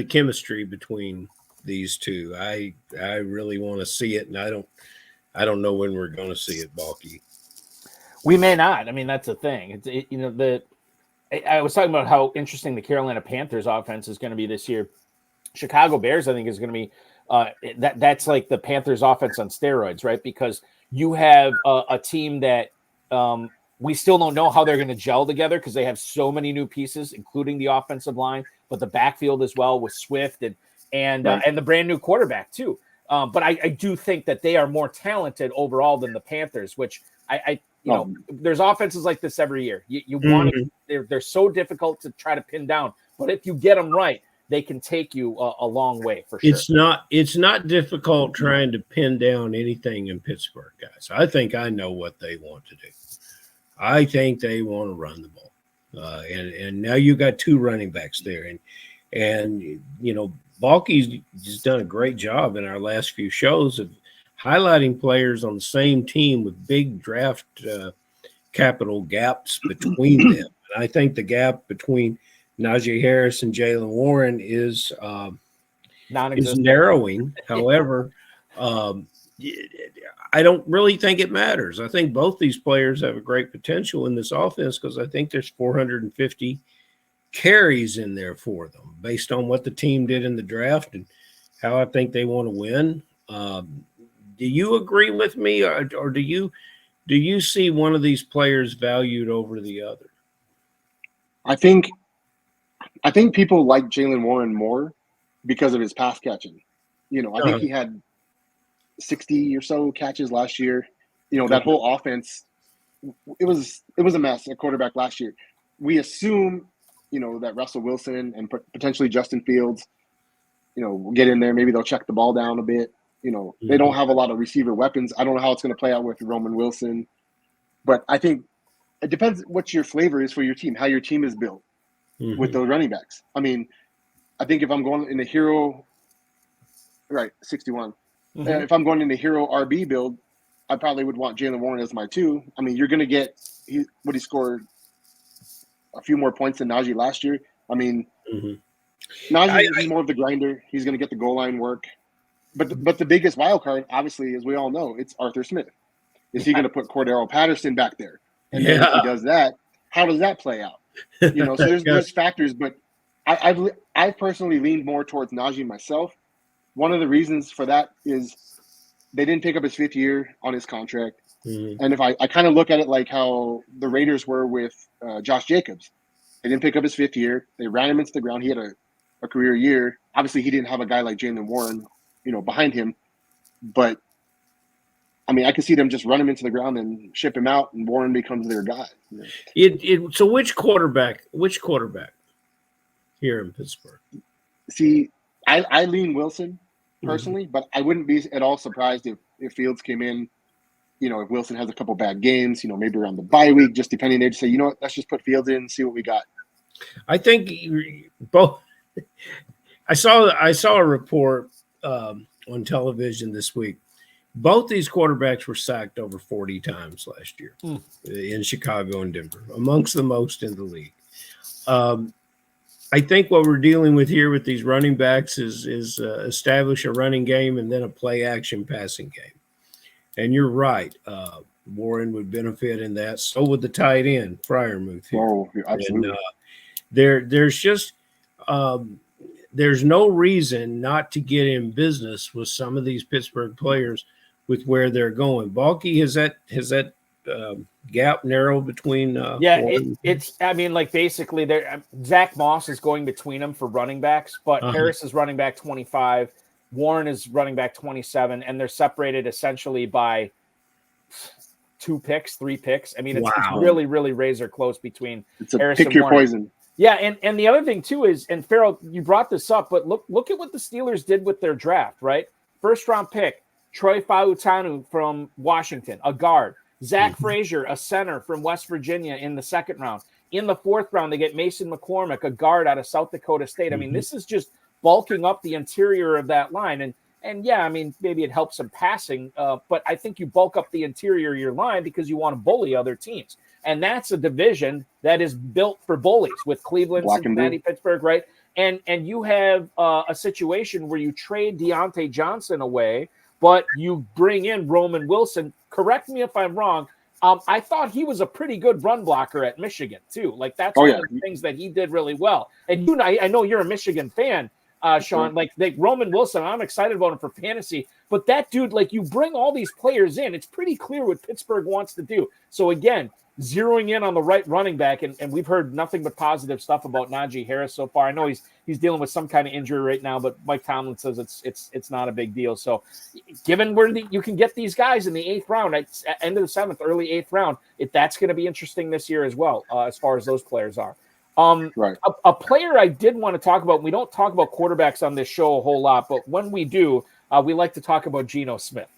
chemistry between these two. I really want to see it, and I don't know when we're going to see it, Balky. We may not. I mean, that's the thing. I was talking about how interesting the Carolina Panthers offense is going to be this year. Chicago Bears, I think, is going to be that's like the Panthers offense on steroids, right? Because you have a team that we still don't know how they're going to gel together because they have so many new pieces, including the offensive line, but the backfield as well with Swift and the brand new quarterback too. But I do think that they are more talented overall than the Panthers, which there's offenses like this every year. You want to, they're so difficult to try to pin down, but if you get them right, they can take you a long way for sure. It's not difficult trying to pin down anything in Pittsburgh, guys. I think I know what they want to do. I think they want to run the ball, and now you got 2 running backs there, and Balky's just done a great job in our last few shows of highlighting players on the same team with big draft capital gaps between them. And I think the gap between Najee Harris and Jaylen Warren is narrowing. However, I don't really think it matters. I think both these players have a great potential in this offense because I think there's 450 carries in there for them based on what the team did in the draft and how I think they want to win. Do you agree with me, or do you see one of these players valued over the other? I think people like Jaylen Warren more because of his pass catching. I think he had 60 or so catches last year. That whole offense, it was a mess at quarterback last year. We assume, that Russell Wilson and potentially Justin Fields, will get in there. Maybe they'll check the ball down a bit. They don't have a lot of receiver weapons. I don't know how it's going to play out with Roman Wilson, but I think it depends what your flavor is for your team, how your team is built with those running backs. I mean, I think if I'm going in the hero, 61. If I'm going in the hero RB build, I probably would want Jaylen Warren as my 2. I mean, you're going to get he scored a few more points than Najee last year. I mean, Najee is more of the grinder. He's going to get the goal line work. But the biggest wild card, obviously, as we all know, it's Arthur Smith. Is he going to put Cordero Patterson back there? And then if he does that, how does that play out? So there's factors, but I've personally leaned more towards Najee myself. One of the reasons for that is they didn't pick up his 5th year on his contract. And if I kind of look at it like how the Raiders were with Josh Jacobs, they didn't pick up his 5th year. They ran him into the ground. He had a career year. Obviously, he didn't have a guy like Jaylen Warren, behind him. But, I mean, I could see them just run him into the ground and ship him out, and Warren becomes their guy. So which quarterback here in Pittsburgh? See, I lean Wilson personally, but I wouldn't be at all surprised if Fields came in, if Wilson has a couple bad games, maybe around the bye week, just depending. They'd say, let's just put Fields in and see what we got. I think both I saw a report on television this week. Both these quarterbacks were sacked over 40 times last year in Chicago and Denver, amongst the most in the league. I think what we're dealing with here with these running backs is establish a running game and then a play action passing game. And you're right. Warren would benefit in that. So would the tight end, Freiermuth here. Oh, absolutely. And, there's just there's no reason not to get in business with some of these Pittsburgh players with where they're going. Balky, has that gap narrowed between? It's. I mean, like basically, there. Zach Moss is going between them for running backs, but Harris is running back 25. Warren is running back 27, and they're separated essentially by 3 picks. I mean, it's really, really razor close between Harris and Warren. Pick your poison. Yeah, and the other thing too is, and Ferrell, you brought this up, but look at what the Steelers did with their draft, right? First round pick, Troy Fautanu from Washington, a guard. Zach Frazier, a center from West Virginia in the second round. In the fourth round, they get Mason McCormick, a guard out of South Dakota State. I mean, this is just bulking up the interior of that line. And yeah, I mean, maybe it helps some passing, but I think you bulk up the interior of your line because you want to bully other teams. And that's a division that is built for bullies with Cleveland, Cincinnati, Pittsburgh, right? And you have a situation where you trade Deontay Johnson away, but you bring in Roman Wilson. Correct me if I'm wrong. I thought he was a pretty good run blocker at Michigan, too. Like, that's one of the things that he did really well. And I know you're a Michigan fan, Shawn. Like Roman Wilson, I'm excited about him for fantasy. But that dude, like, you bring all these players in, it's pretty clear what Pittsburgh wants to do. So, again, zeroing in on the right running back, and we've heard nothing but positive stuff about Najee Harris so far. I know he's dealing with some kind of injury right now, but Mike Tomlin says it's not a big deal. So, given where you can get these guys in the 8th round, at end of the 7th, early 8th round, that's going to be interesting this year as well, as far as those players are. Right. A player I did want to talk about. We don't talk about quarterbacks on this show a whole lot, but when we do, we like to talk about Geno Smith,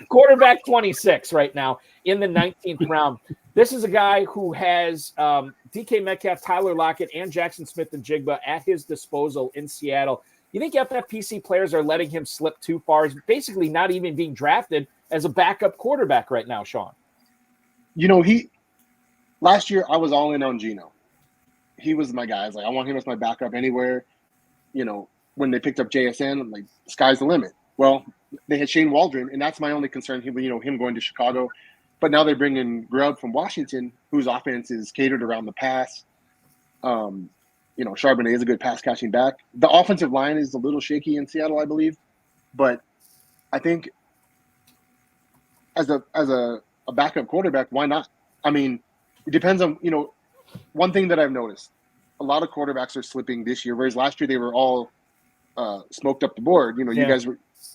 quarterback 26 right now in the 19th round. This is a guy who has DK Metcalf, Tyler Lockett, and Jackson Smith-Njigba at his disposal in Seattle. You think FFPC players are letting him slip too far? He's basically not even being drafted as a backup quarterback right now, Shawn. You know, last year I was all in on Geno. He was my guy. I was like, I want him as my backup anywhere. You know, when they picked up JSN, I'm like, sky's the limit. Well, they had Shane Waldron, and that's my only concern. Him going to Chicago. But now they bring in Grubb from Washington, whose offense is catered around the pass. Charbonnet is a good pass catching back. The offensive line is a little shaky in Seattle, I believe. But I think as a backup quarterback, why not? I mean, it depends on, one thing that I've noticed, a lot of quarterbacks are slipping this year, whereas last year they were all smoked up the board.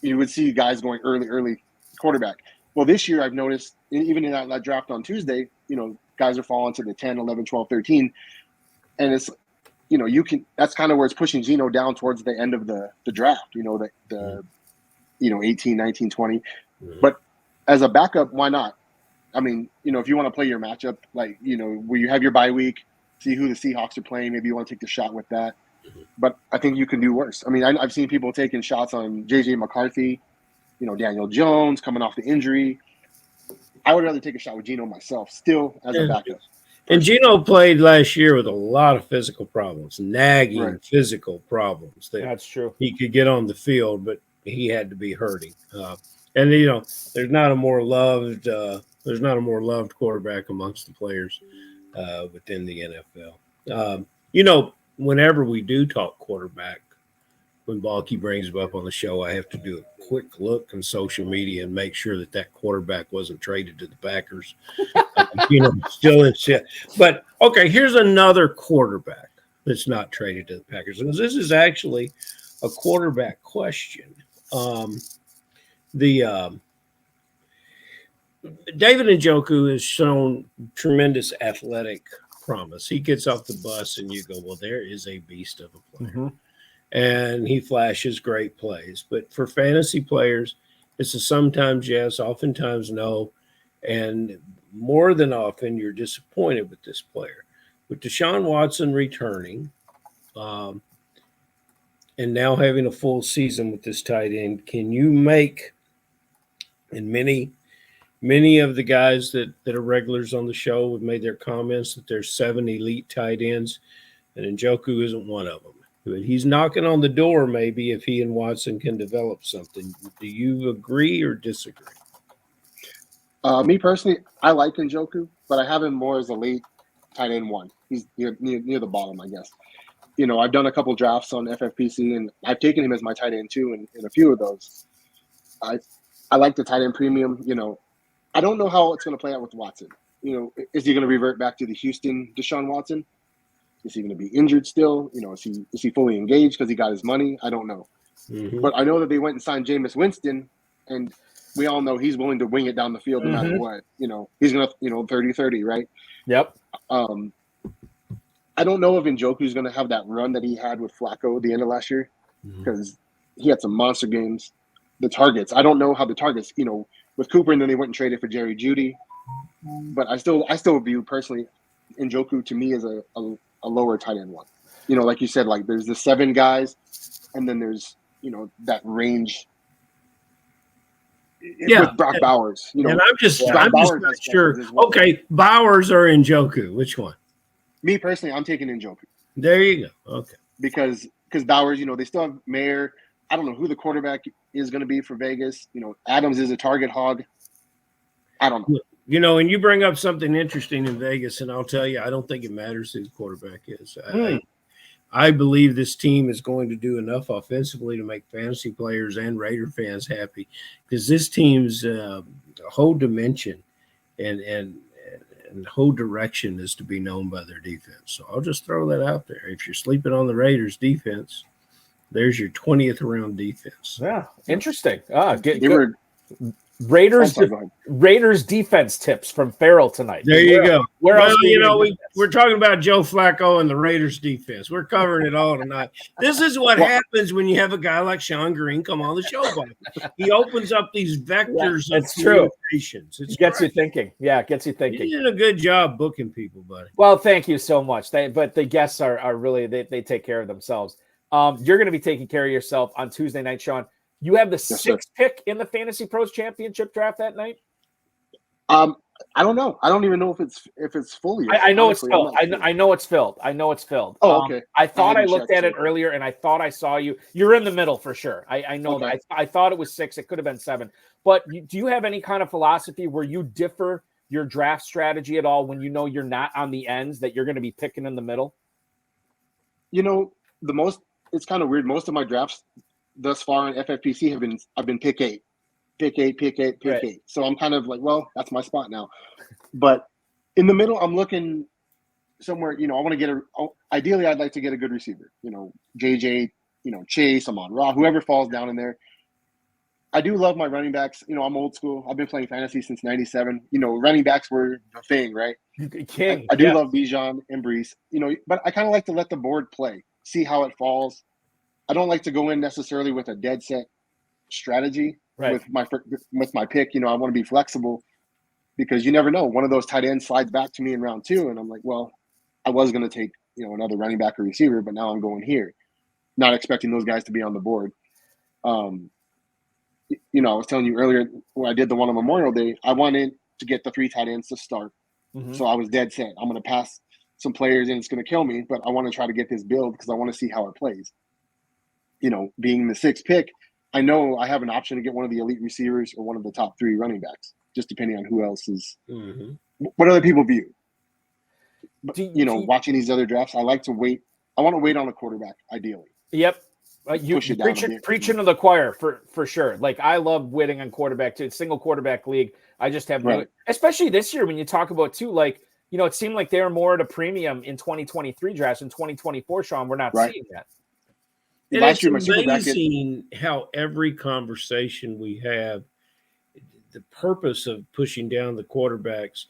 You would see guys going early quarterback. Well, this year I've noticed, even in that draft on Tuesday, guys are falling to the 10, 11, 12, 13. And it's, that's kind of where it's pushing Geno down towards the end of the draft, the 18, 19, 20. Mm-hmm. But as a backup, why not? I mean, if you want to play your matchup, like, where you have your bye week, see who the Seahawks are playing, maybe you want to take the shot with that. Mm-hmm. But I think you can do worse. I mean, I've seen people taking shots on J.J. McCarthy, Daniel Jones coming off the injury. I would rather take a shot with Geno myself, still as a backup. And Geno played last year with a lot of physical problems, nagging physical problems. That's true. He could get on the field, but he had to be hurting. And there's not a more loved quarterback amongst the players within the NFL. Whenever we do talk quarterback, when Balky brings him up on the show, I have to do a quick look on social media and make sure that quarterback wasn't traded to the Packers. Still in shit. But, okay, here's another quarterback that's not traded to the Packers. And this is actually a quarterback question. David Njoku has shown tremendous athletic promise. He gets off the bus and you go, well, there is a beast of a player. Mm-hmm. And he flashes great plays. But for fantasy players, it's a sometimes yes, oftentimes no. And more than often, you're disappointed with this player. With Deshaun Watson returning, and now having a full season with this tight end, can you make, and many of the guys that are regulars on the show have made their comments that there's 7 elite tight ends, and Njoku isn't one of them. But he's knocking on the door maybe if he and Watson can develop something. Do you agree or disagree? Me personally, I like Njoku, but I have him more as a late tight end 1. He's near the bottom, I guess. I've done a couple drafts on FFPC, and I've taken him as my tight end 2 in a few of those. I like the tight end premium. I don't know how it's going to play out with Watson. Is he going to revert back to the Houston Deshaun Watson? Is he going to be injured still? Is he fully engaged because he got his money? I don't know. Mm-hmm. But I know that they went and signed Jameis Winston, and we all know he's willing to wing it down the field no matter what. He's going to, 30-30, right? Yep. I don't know if Njoku's going to have that run that he had with Flacco at the end of last year, because he had some monster games. The targets, I don't know how the targets, with Cooper, and then they went and traded for Jerry Jeudy. But I still view personally Njoku to me as a lower tight end 1. Like you said, like there's the 7 guys, and then there's that range. With Brock Bowers. And I'm just not sure. Okay, Bowers or Njoku, which one? Me personally, I'm taking Njoku. There you go. Okay. Because Bowers, they still have Mayer. I don't know who the quarterback is going to be for Vegas. Adams is a target hog. I don't know. And you bring up something interesting in Vegas, and I'll tell you, I don't think it matters who the quarterback is. I believe this team is going to do enough offensively to make fantasy players and Raider fans happy, because this team's whole dimension and whole direction is to be known by their defense. So I'll just throw that out there. If you're sleeping on the Raiders defense, there's your 20th round defense. Yeah, interesting. Raiders defense tips from Ferrell tonight. There you go. We're talking about Joe Flacco and the Raiders defense. We're covering it all tonight. This is what happens when you have a guy like Shawn Green come on the show. He opens up these vectors of communications. It gets you thinking. Yeah, it gets you thinking. You did a good job booking people, buddy. Well, thank you so much. But the guests are really, they take care of themselves. You're going to be taking care of yourself on Tuesday night, Shawn. You have the 6th pick in the Fantasy Pros Championship draft that night? I don't know. I don't even know if it's fully. I know it's filled. I know it's filled. Oh, okay. I thought I looked at it earlier, and I thought I saw you. You're in the middle for sure. I know that. I thought it was 6. It could have been 7. But do you have any kind of philosophy where you differ your draft strategy at all when you're not on the ends, that you're going to be picking in the middle? It's kind of weird. Most of my drafts thus far in FFPC I've been pick 8. So I'm kind of like, well, that's my spot now. But in the middle, I'm looking somewhere, I want to ideally I'd like to get a good receiver, JJ, Chase, Amon Ra, whoever falls down in there. I do love my running backs. I'm old school. I've been playing fantasy since 97. Running backs were the thing, right? King. I do love Bijan and Brees, but I kind of like to let the board play, see how it falls. I don't like to go in necessarily with a dead set strategy with my pick. I want to be flexible, because you never know. One of those tight ends slides back to me in round 2, and I'm like, well, I was going to take another running back or receiver, but now I'm going here, not expecting those guys to be on the board. I was telling you earlier when I did the one on Memorial Day, I wanted to get the 3 tight ends to start. So I was dead set. I'm going to pass some players, and it's going to kill me, but I want to try to get this build because I want to see how it plays. Being the 6th pick, I know I have an option to get one of the elite receivers or one of the top 3 running backs, just depending on who else is what other people view. But, watching these other drafts, I like to wait. I want to wait on a quarterback, ideally. Yep. You preaching to the choir for sure. Like, I love waiting on quarterback too. Single quarterback league. I just have especially this year when you talk about too, like, it seemed like they're more at a premium in 2023 drafts. In 2024, Shawn, we're not seeing that. And it's amazing how every conversation we have, the purpose of pushing down the quarterbacks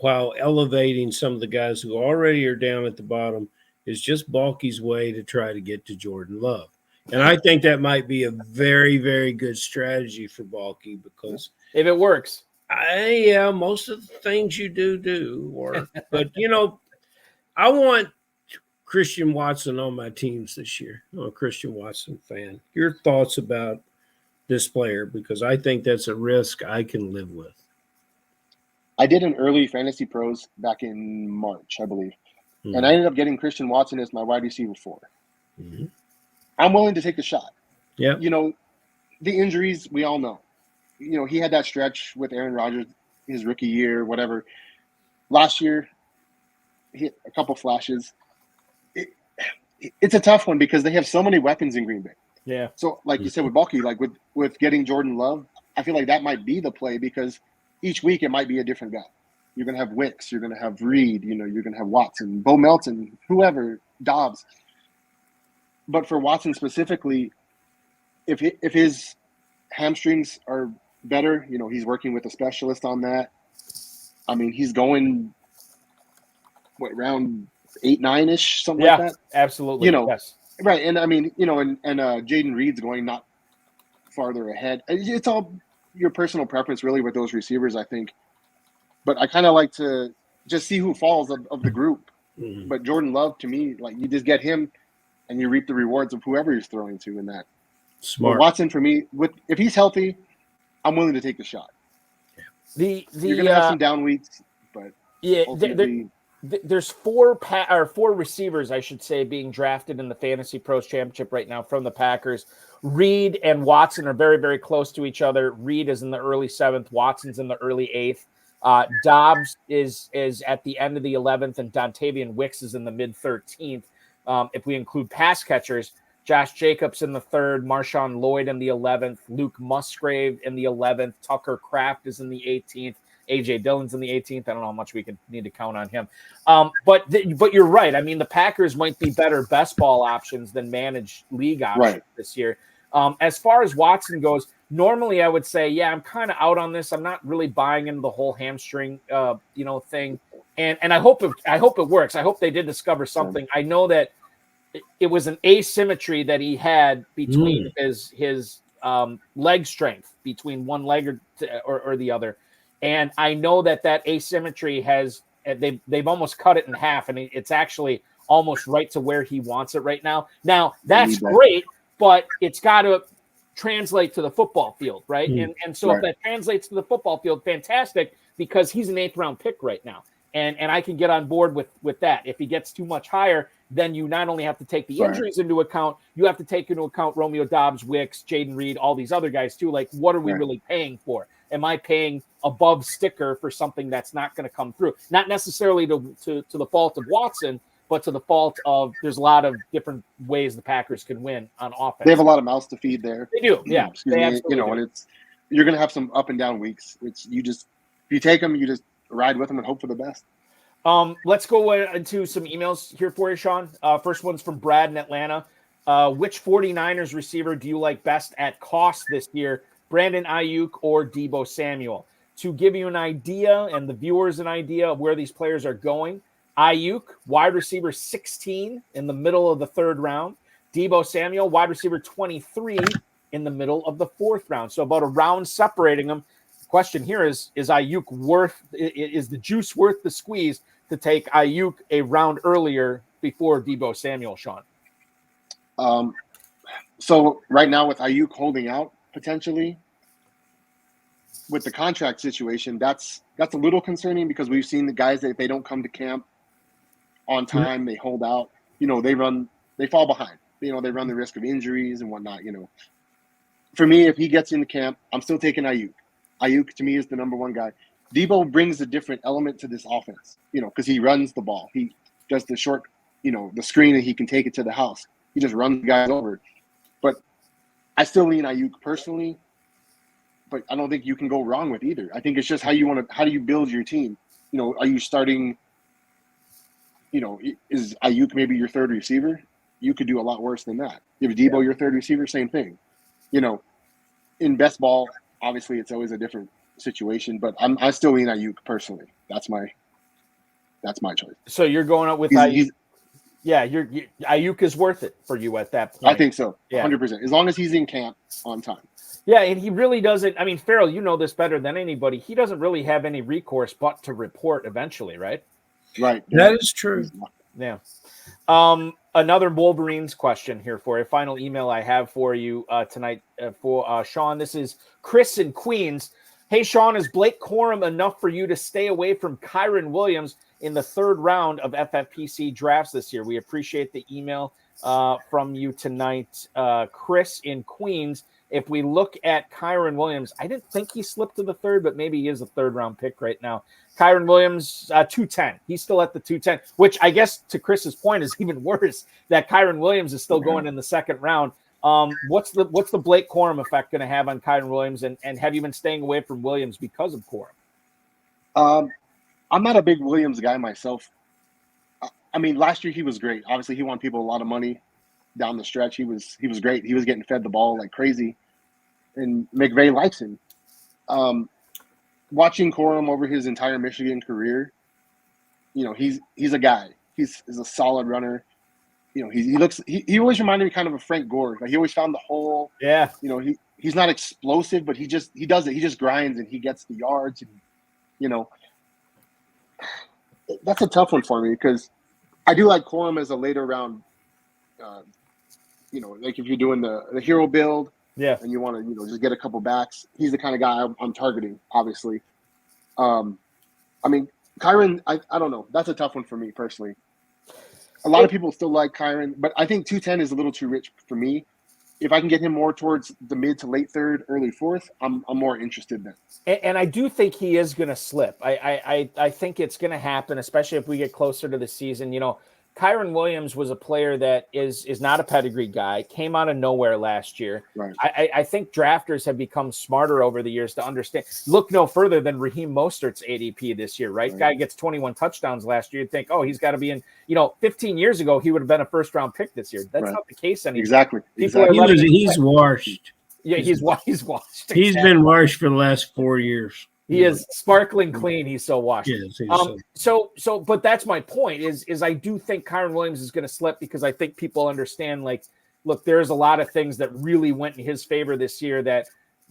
while elevating some of the guys who already are down at the bottom is just Balky's way to try to get to Jordan Love. And I think that might be a very, very good strategy for Balky, because if it works, most of the things you do work. But, I want Christian Watson on my teams this year. I'm a Christian Watson fan. Your thoughts about this player, because I think that's a risk I can live with. I did an early Fantasy Pros back in March, I believe. Mm-hmm. And I ended up getting Christian Watson as my wide receiver 4. Mm-hmm. I'm willing to take the shot. Yeah. You know, the injuries, we all know. You know, he had that stretch with Aaron Rodgers his rookie year, whatever. Last year, he hit a couple flashes. It's a tough one because they have so many weapons in Green Bay. Yeah. So, like you said with Balky, like with getting Jordan Love, I feel like that might be the play because each week it might be a different guy. You're going to have Wicks, you're going to have Reed, you know, you're going to have Watson, Bo Melton, whoever, Dobbs. But for Watson specifically, if his hamstrings are better, you know, he's working with a specialist on that. I mean, he's going round 8, 9-ish, something like that. Absolutely. You know, yes. Right. And I mean, you know, and Jaden Reed's going not farther ahead. It's all your personal preference really with those receivers, I think. But I kind of like to just see who falls of the group. Mm-hmm. But Jordan Love, to me, like you just get him and you reap the rewards of whoever he's throwing to in that. Smart. But Watson, for me, if he's healthy, I'm willing to take the shot. You're going to have some down weeks, but ultimately... There's four receivers, I should say, being drafted in the Fantasy Pros Championship right now from the Packers. Reed and Watson are very, very close to each other. Reed is in the early 7th. Watson's in the early 8th. Dobbs is at the end of the 11th, and Dontavian Wicks is in the mid 13th. If we include pass catchers, Josh Jacobs in the 3rd, Marshawn Lloyd in the 11th, Luke Musgrave in the 11th, Tucker Kraft is in the 18th. A.J. Dillon's in the 18th. I don't know how much we could need to count on him. But you're right. I mean, the Packers might be better best ball options than managed league options this year. As far as Watson goes, normally I would say, yeah, I'm kind of out on this. I'm not really buying into the whole hamstring, thing. And I hope it works. I hope they did discover something. I know that it was an asymmetry that he had between his leg strength between one leg or the other. And I know that asymmetry has they've almost cut it in half, and it's actually almost right to where he wants it right now. Now that's great, but it's got to translate to the football field, right? And so if that translates to the football field, fantastic, because he's an 8th round pick right now, and I can get on board with that. If he gets too much higher, then you not only have to take the injuries into account, you have to take into account Romeo Dobbs, Wicks, Jaden Reed, all these other guys too. Like, what are we really paying for? Am I paying above sticker for something that's not going to come through? Not necessarily to the fault of Watson, but to the fault of there's a lot of different ways the Packers can win on offense. They have a lot of mouths to feed there. They do, yeah. They absolutely do. And you're going to have some up and down weeks. If you take them, you just ride with them and hope for the best. Let's go into some emails here for you, Sean. First one's from Brad in Atlanta. Which 49ers receiver do you like best at cost this year? Brandon Ayuk or Deebo Samuel? To give you an idea and the viewers an idea of where these players are going, Ayuk, wide receiver 16 in the middle of the 3rd round. Deebo Samuel, wide receiver 23 in the middle of the 4th round. So about a round separating them. The question here is Ayuk is the juice worth the squeeze to take Ayuk a round earlier before Deebo Samuel, Sean? So right now with Ayuk holding out, potentially with the contract situation, that's a little concerning because we've seen the guys that if they don't come to camp on time, they hold out, they fall behind, they run the risk of injuries and whatnot. For me, if he gets into camp, I'm still taking Ayuk. Ayuk to me is the number one guy. Deebo brings a different element to this offense, because he runs the ball. He does the short, the screen, and he can take it to the house. He just runs the guys over. But I still lean Ayuk personally, but I don't think you can go wrong with either. I think it's just how do you build your team? Are you starting, is Ayuk maybe your 3rd receiver? You could do a lot worse than that. If Deebo your 3rd receiver, same thing. In best ball, obviously it's always a different situation, but I still lean Ayuk personally. That's my choice. So you're going up with Ayuk. Yeah, Ayuk is worth it for you at that point. I think so, 100%. As long as he's in camp on time. Yeah, and he really doesn't. I mean, Ferrell, you know this better than anybody. He doesn't really have any recourse but to report eventually, right? Right. That is true. Yeah. Another Wolverines question here for a final email I have for you tonight for Shawn. This is Chris in Queens. Hey, Shawn, is Blake Corum enough for you to stay away from Kyron Williams in the third round of FFPC drafts this year? We appreciate the email from you tonight, Chris in Queens. If we look at Kyron Williams, I didn't think he slipped to the third, but maybe he is a third-round pick right now. Kyron Williams, 210. He's still at the 210, which I guess to Chris's point is even worse that Kyron Williams is still going in the second round. What's the Blake Corum effect going to have on Kyron Williams, and have you been staying away from Williams because of Corum? I'm not a big Williams guy myself. I mean, last year he was great. Obviously, he won people a lot of money down the stretch. He was great. He was getting fed the ball like crazy, and McVay likes him. Watching Corum over his entire Michigan career, he's a guy. He's a solid runner. He always reminded me kind of Frank Gore. Like, he always found the hole. Yeah. He's not explosive, but he does it. He just grinds and he gets the yards. And that's a tough one for me because I do like Corum as a later round. Like if you're doing the hero build, and you want to just get a couple backs, he's the kind of guy I'm targeting. Obviously, I mean Kyron. I don't know. That's a tough one for me personally. A lot of people still like Kyron, but I think 210 is a little too rich for me. If I can get him more towards the mid to late third, early fourth, I'm more interested then. And I do think he is going to slip. I think it's going to happen, especially if we get closer to the season. Kyron Williams was a player that is not a pedigree guy, came out of nowhere last year. Right. I think drafters have become smarter over the years to understand. Look no further than Raheem Mostert's ADP this year, right? Guy gets 21 touchdowns last year. You'd think, he's got to be in, 15 years ago, he would have been a first-round pick this year. That's not the case anymore. Exactly. He's washed. Yeah, he's washed. He's been washed for the last 4 years. He is sparkling clean. He's so washed. Yes, but that's my point is I do think Kyron Williams is going to slip because I think people understand, like, look, there's a lot of things that really went in his favor this year that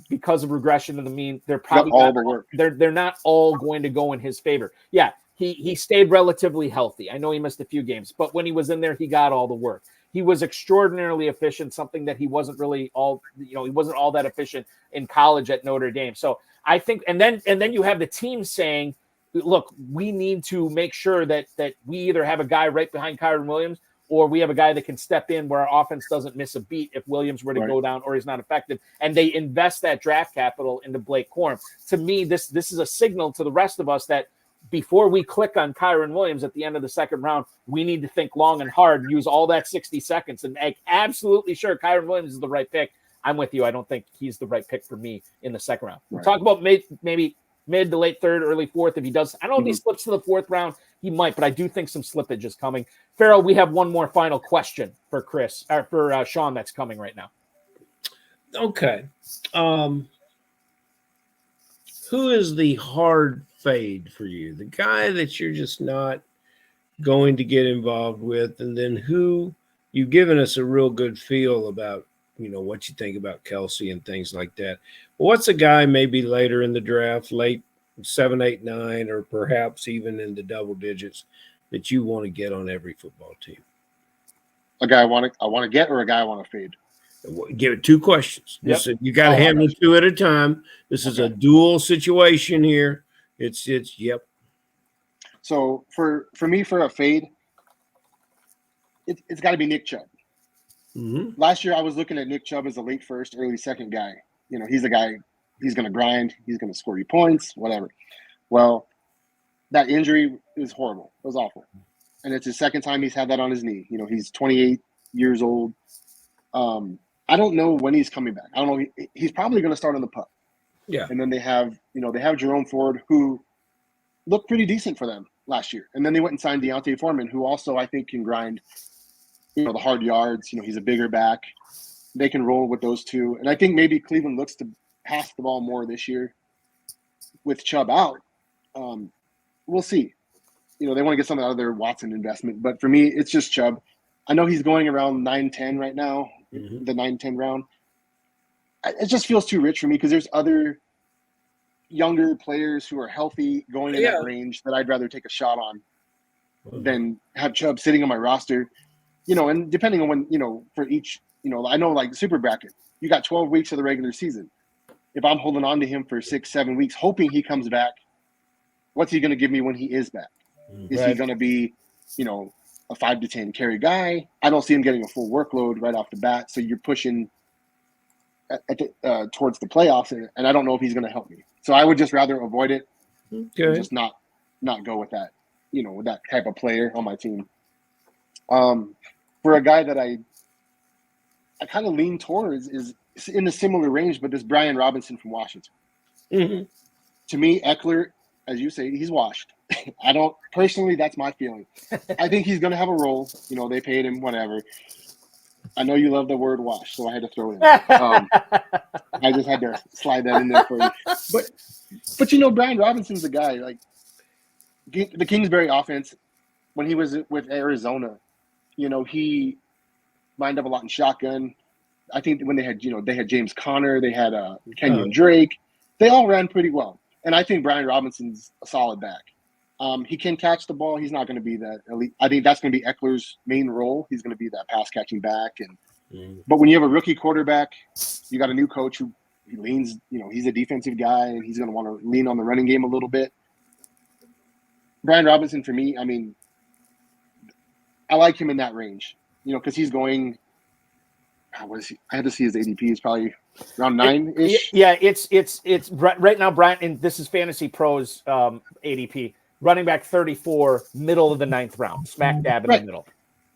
because of regression to the mean, they're probably they're not all going to go in his favor. Yeah, he stayed relatively healthy. I know he missed a few games, but when he was in there, he got all the work. He was extraordinarily efficient, something that he wasn't really he wasn't all that efficient in college at Notre Dame. So I think, and then you have the team saying, look, we need to make sure that we either have a guy right behind Kyron Williams or we have a guy that can step in where our offense doesn't miss a beat if Williams were to go down or he's not effective. And they invest that draft capital into Blake Corum. To me, this is a signal to the rest of us that before we click on Kyron Williams at the end of the second round, we need to think long and hard, use all that 60 seconds and make absolutely sure Kyron Williams is the right pick. I'm with you. I don't think he's the right pick for me in the second round. We'll talk about maybe mid to late third, early fourth. If he does, I don't know if he slips to the fourth round. He might, but I do think some slippage is coming. Ferrell, we have one more final question for Chris or for Shawn that's coming right now. Okay. Who is the hard fade for you? The guy that you're just not going to get involved with, and then who you've given us a real good feel about, what you think about Kelsey and things like that. What's a guy maybe later in the draft, late 7, 8, 9, or perhaps even in the double digits that you want to get on every football team? A guy I want to get or a guy I want to fade? Give it 2 questions. Yep. You got to handle 2 at a time. This is a dual situation here. It's yep. So for me, for a fade, it's got to be Nick Chubb. Mm-hmm. Last year, I was looking at Nick Chubb as a late first, early second guy. He's a guy, he's going to grind, he's going to score you points, whatever. Well, that injury is horrible. It was awful. And it's his second time he's had that on his knee. He's 28 years old. I don't know when he's coming back. I don't know. He's probably going to start on the pup. Yeah. And then they have Jerome Ford, who looked pretty decent for them last year. And then they went and signed Deontay Foreman, who also I think can grind, the hard yards. He's a bigger back. They can roll with those two. And I think maybe Cleveland looks to pass the ball more this year with Chubb out. We'll see. They want to get something out of their Watson investment. But for me, it's just Chubb. I know he's going around 9-10 right now, the 9-10 round. It just feels too rich for me because there's other younger players who are healthy going in that range that I'd rather take a shot on. than have Chubb sitting on my roster. And depending on when, for each, I know like super bracket, you got 12 weeks of the regular season. If I'm holding on to him for 6-7 weeks, hoping he comes back, what's he going to give me when he is back? Is he going to be, a 5 to 10 carry guy? I don't see him getting a full workload right off the bat. So you're pushing towards the playoffs, and I don't know if he's going to help me. So I would just rather avoid it. And just not go with that, with that type of player on my team. For a guy that I kind of lean towards is in a similar range, but this Brian Robinson from Washington. Mm-hmm. To me, Eckler, as you say, he's washed. I don't personally. That's my feeling. I think he's going to have a role. They paid him, whatever. I know you love the word "wash," so I had to throw it in. I just had to slide that in there for you. But Brian Robinson's a guy like the Kingsbury offense. When he was with Arizona, he lined up a lot in shotgun. I think when they had James Conner, they had Kenyon Drake. They all ran pretty well. And I think Brian Robinson's a solid back. He can catch the ball. He's not going to be that elite. I think that's going to be Eckler's main role. He's going to be that pass catching back. But when you have a rookie quarterback, you got a new coach who he leans. He's a defensive guy, and he's going to want to lean on the running game a little bit. Brian Robinson, for me, I like him in that range. Because he's going. What is he? I had to see his ADP. He's probably around 9-ish. Yeah, it's right now, Brian, and this is Fantasy Pros ADP. Running back 34, middle of the 9th round, smack dab in the middle.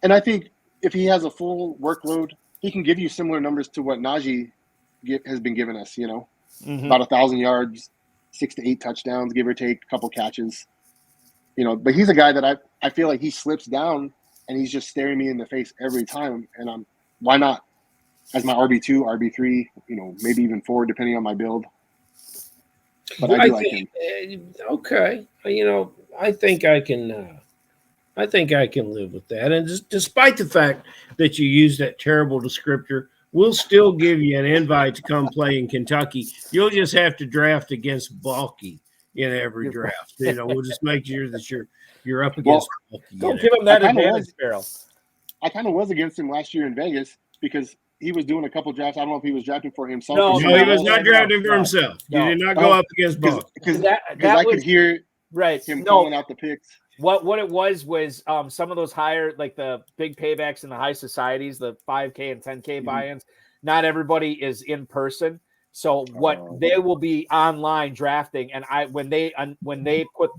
And I think if he has a full workload, he can give you similar numbers to what Najee has been giving us. About 1,000 yards, 6 to 8 touchdowns, give or take, a couple catches. But he's a guy that I feel like he slips down and he's just staring me in the face every time. And why not? As my RB2, RB3, maybe even 4, depending on my build. But I do like him. Okay, I think I can. I think I can live with that. And despite the fact that you use that terrible descriptor, we'll still give you an invite to come play in Kentucky. You'll just have to draft against Balky in every draft. We'll just make sure that you're up against Balky. Don't give him that advantage, Ferrell. I kind of was against him last year in Vegas because he was doing a couple drafts. I don't know if he was drafting for himself. No, he was not drafting for himself. No. He did not go up against Balky. Because I could hear him calling out the picks. What it was some of those higher, like the big paybacks in the high societies, the 5K and 10K buy-ins, not everybody is in person. So they will be online drafting, and when they put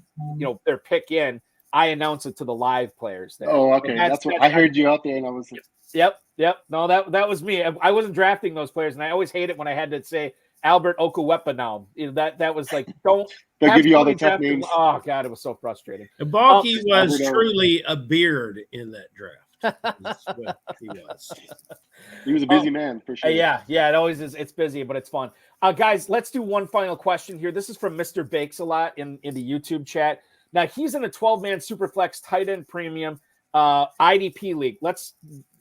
their pick in, I announce it to the live players there. Oh, okay. That's what I heard you out there, and I was. Yep. No, that was me. I wasn't drafting those players, and I always hate it when I had to say Albert Okuwepa now. That was like, don't. They give you all the tough names. Oh God, it was so frustrating. Balky was truly a beard in that draft. That's what he was. He was a busy man for sure. Yeah, it always is. It's busy, but it's fun. Guys, let's do one final question here. This is from Mr. Bakes a lot in the YouTube chat. Now he's in a 12-man Superflex tight end premium IDP league. Let's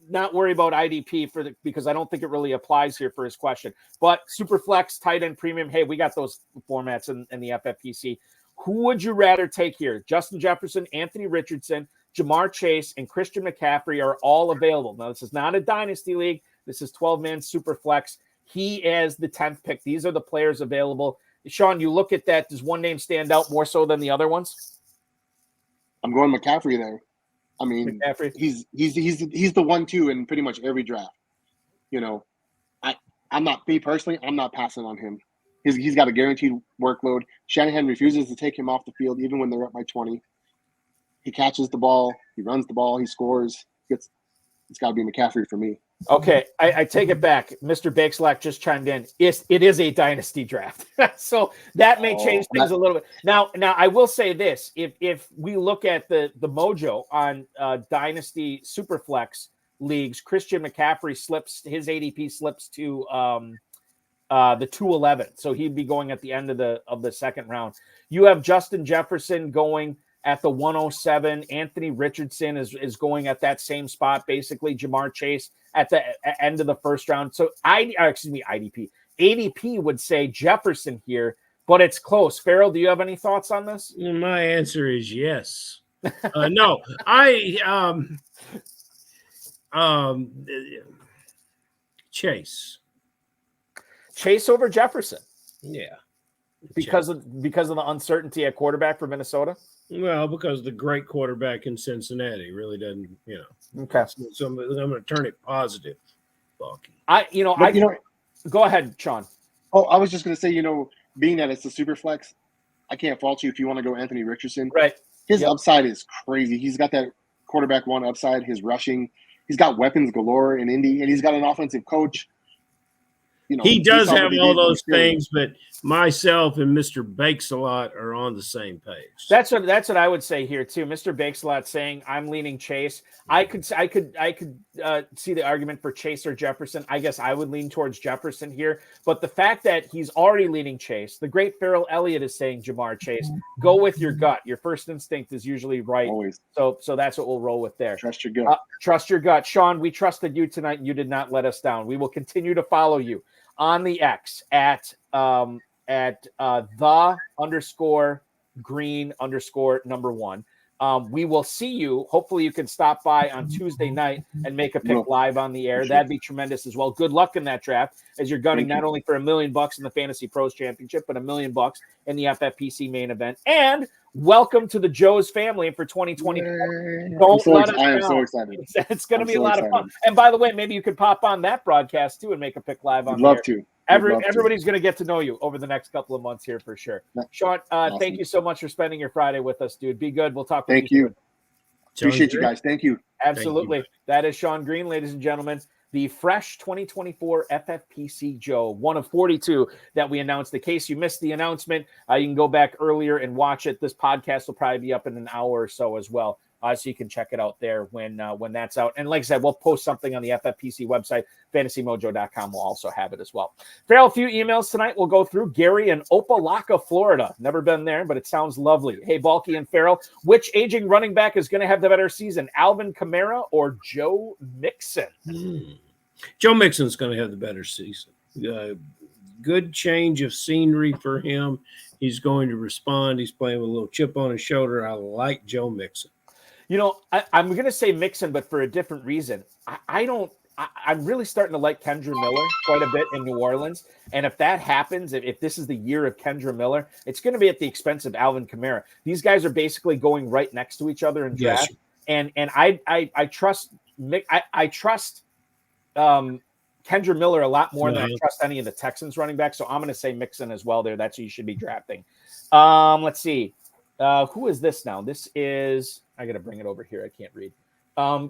not worry about IDP because I don't think it really applies here for his question. But Superflex, tight end premium, hey, we got those formats in the FFPC. Who would you rather take here? Justin Jefferson, Anthony Richardson, Jamar Chase, and Christian McCaffrey are all available. Now, this is not a dynasty league. This is 12-man Superflex. He is the 10th pick. These are the players available. Shawn, you look at that. Does one name stand out more so than the other ones? I'm going McCaffrey there. I mean, McCaffrey. he's the 1-2 in pretty much every draft. I'm not passing on him. He's got a guaranteed workload. Shanahan refuses to take him off the field even when they're up by 20. He catches the ball, he runs the ball, he scores. It's got to be McCaffrey for me. Okay, I take it back. Mr. Bakeslack just chimed in. It is a dynasty draft, so that may change things a little bit. Now, I will say this: if we look at the mojo on dynasty Superflex leagues, Christian McCaffrey his ADP slips to the 211, so he'd be going at the end of the second round. You have Justin Jefferson going at the 107. Anthony Richardson is going at that same spot, basically. Jamar Chase at the end of the first round. So ADP would say Jefferson here, but it's close. Ferrell, do you have any thoughts on this? My answer is yes. No, Chase. Chase over Jefferson Yeah. because of the uncertainty at quarterback for Minnesota. Well, because the great quarterback in Cincinnati really doesn't, Okay. So I'm going to turn it positive, Balky. Go ahead, Shawn. Oh, I was just going to say, being that it's a super flex, I can't fault you if you want to go Anthony Richardson. Right. His upside is crazy. He's got that quarterback one upside, his rushing. He's got weapons galore in Indy, and he's got an offensive coach. He does have all those things, but myself and Mr. Bakes-a-Lot are on the same page. That's what I would say here too. Mr. Bakes-a-Lot saying I'm leaning Chase. I could see the argument for Chase or Jefferson. I guess I would lean towards Jefferson here. But the fact that he's already leaning Chase, the great Ferrell Elliott is saying Jamar Chase. Go with your gut. Your first instinct is usually right. Always. So that's what we'll roll with there. Trust your gut. Trust your gut. Shawn, we trusted you tonight, and you did not let us down. We will continue to follow you on the X at the_green_1. We will see you. Hopefully you can stop by on Tuesday night and make a pick live on the air. That'd be tremendous as well. Good luck in that draft as you're gunning not only for $1 million in the Fantasy Pros Championship, but $1 million in the FFPC main event. And welcome to the Joes family for 2024. I am so excited. It's going to be a lot of fun. And by the way, maybe you could pop on that broadcast too and make a pick live on Love to. Everybody's going to get to know you over the next couple of months here for sure. Shawn, awesome. Thank you so much for spending your Friday with us, dude. Be good. We'll talk with you. Thank you. Appreciate you guys. Thank you. Absolutely. Thank you. That is Shawn Green, ladies and gentlemen. The fresh 2024 FFPC Joe, one of 42 that we announced. In case you missed the announcement, you can go back earlier and watch it. This podcast will probably be up in an hour or so as well. So you can check it out there when that's out. And like I said, we'll post something on the FFPC website. FantasyMojo.com will also have it as well. Ferrell, a few emails tonight we'll go through. Gary in Opelika, Florida. Never been there, but it sounds lovely. Hey, Balky and Ferrell, which aging running back is going to have the better season, Alvin Kamara or Joe Mixon? Joe Mixon's going to have the better season. Good change of scenery for him. He's going to respond. He's playing with a little chip on his shoulder. I like Joe Mixon. I'm going to say Mixon, but for a different reason. I'm really starting to like Kendra Miller quite a bit in New Orleans. And if that happens, if this is the year of Kendra Miller, it's going to be at the expense of Alvin Kamara. These guys are basically going right next to each other in draft. Yes. And I trust Kendra Miller a lot more than I trust any of the Texans running backs. So I'm going to say Mixon as well there. That's who you should be drafting. Let's see. Who is this now? This is, I got to bring it over here. I can't read.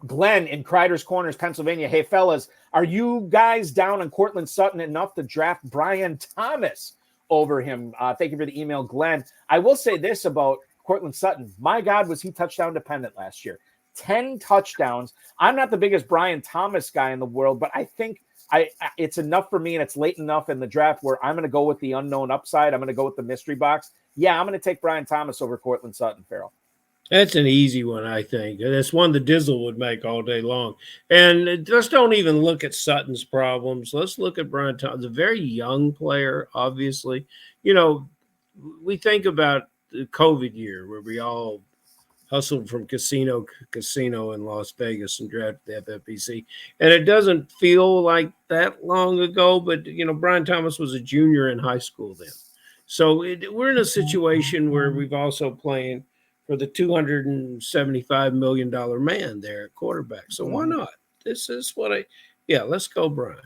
Glenn in Crider's Corners, Pennsylvania. Hey, fellas, are you guys down on Cortland Sutton enough to draft Brian Thomas over him? Thank you for the email, Glenn. I will say this about Cortland Sutton. My God, was he touchdown dependent last year? 10 touchdowns. I'm not the biggest Brian Thomas guy in the world, but I think it's enough for me, and it's late enough in the draft where I'm going to go with the unknown upside. I'm going to go with the mystery box. Yeah, I'm going to take Brian Thomas over Cortland Sutton, Ferrell. That's an easy one, I think. That's one the Dizzle would make all day long. And let's don't even look at Sutton's problems. Let's look at Brian Thomas, a very young player, obviously. We think about the COVID year where we all hustled from casino in Las Vegas and drafted the FFPC. And it doesn't feel like that long ago, but, Brian Thomas was a junior in high school then. So we're in a situation where we've also playing for the $275 million man there at quarterback. So why not? This is let's go, Brian.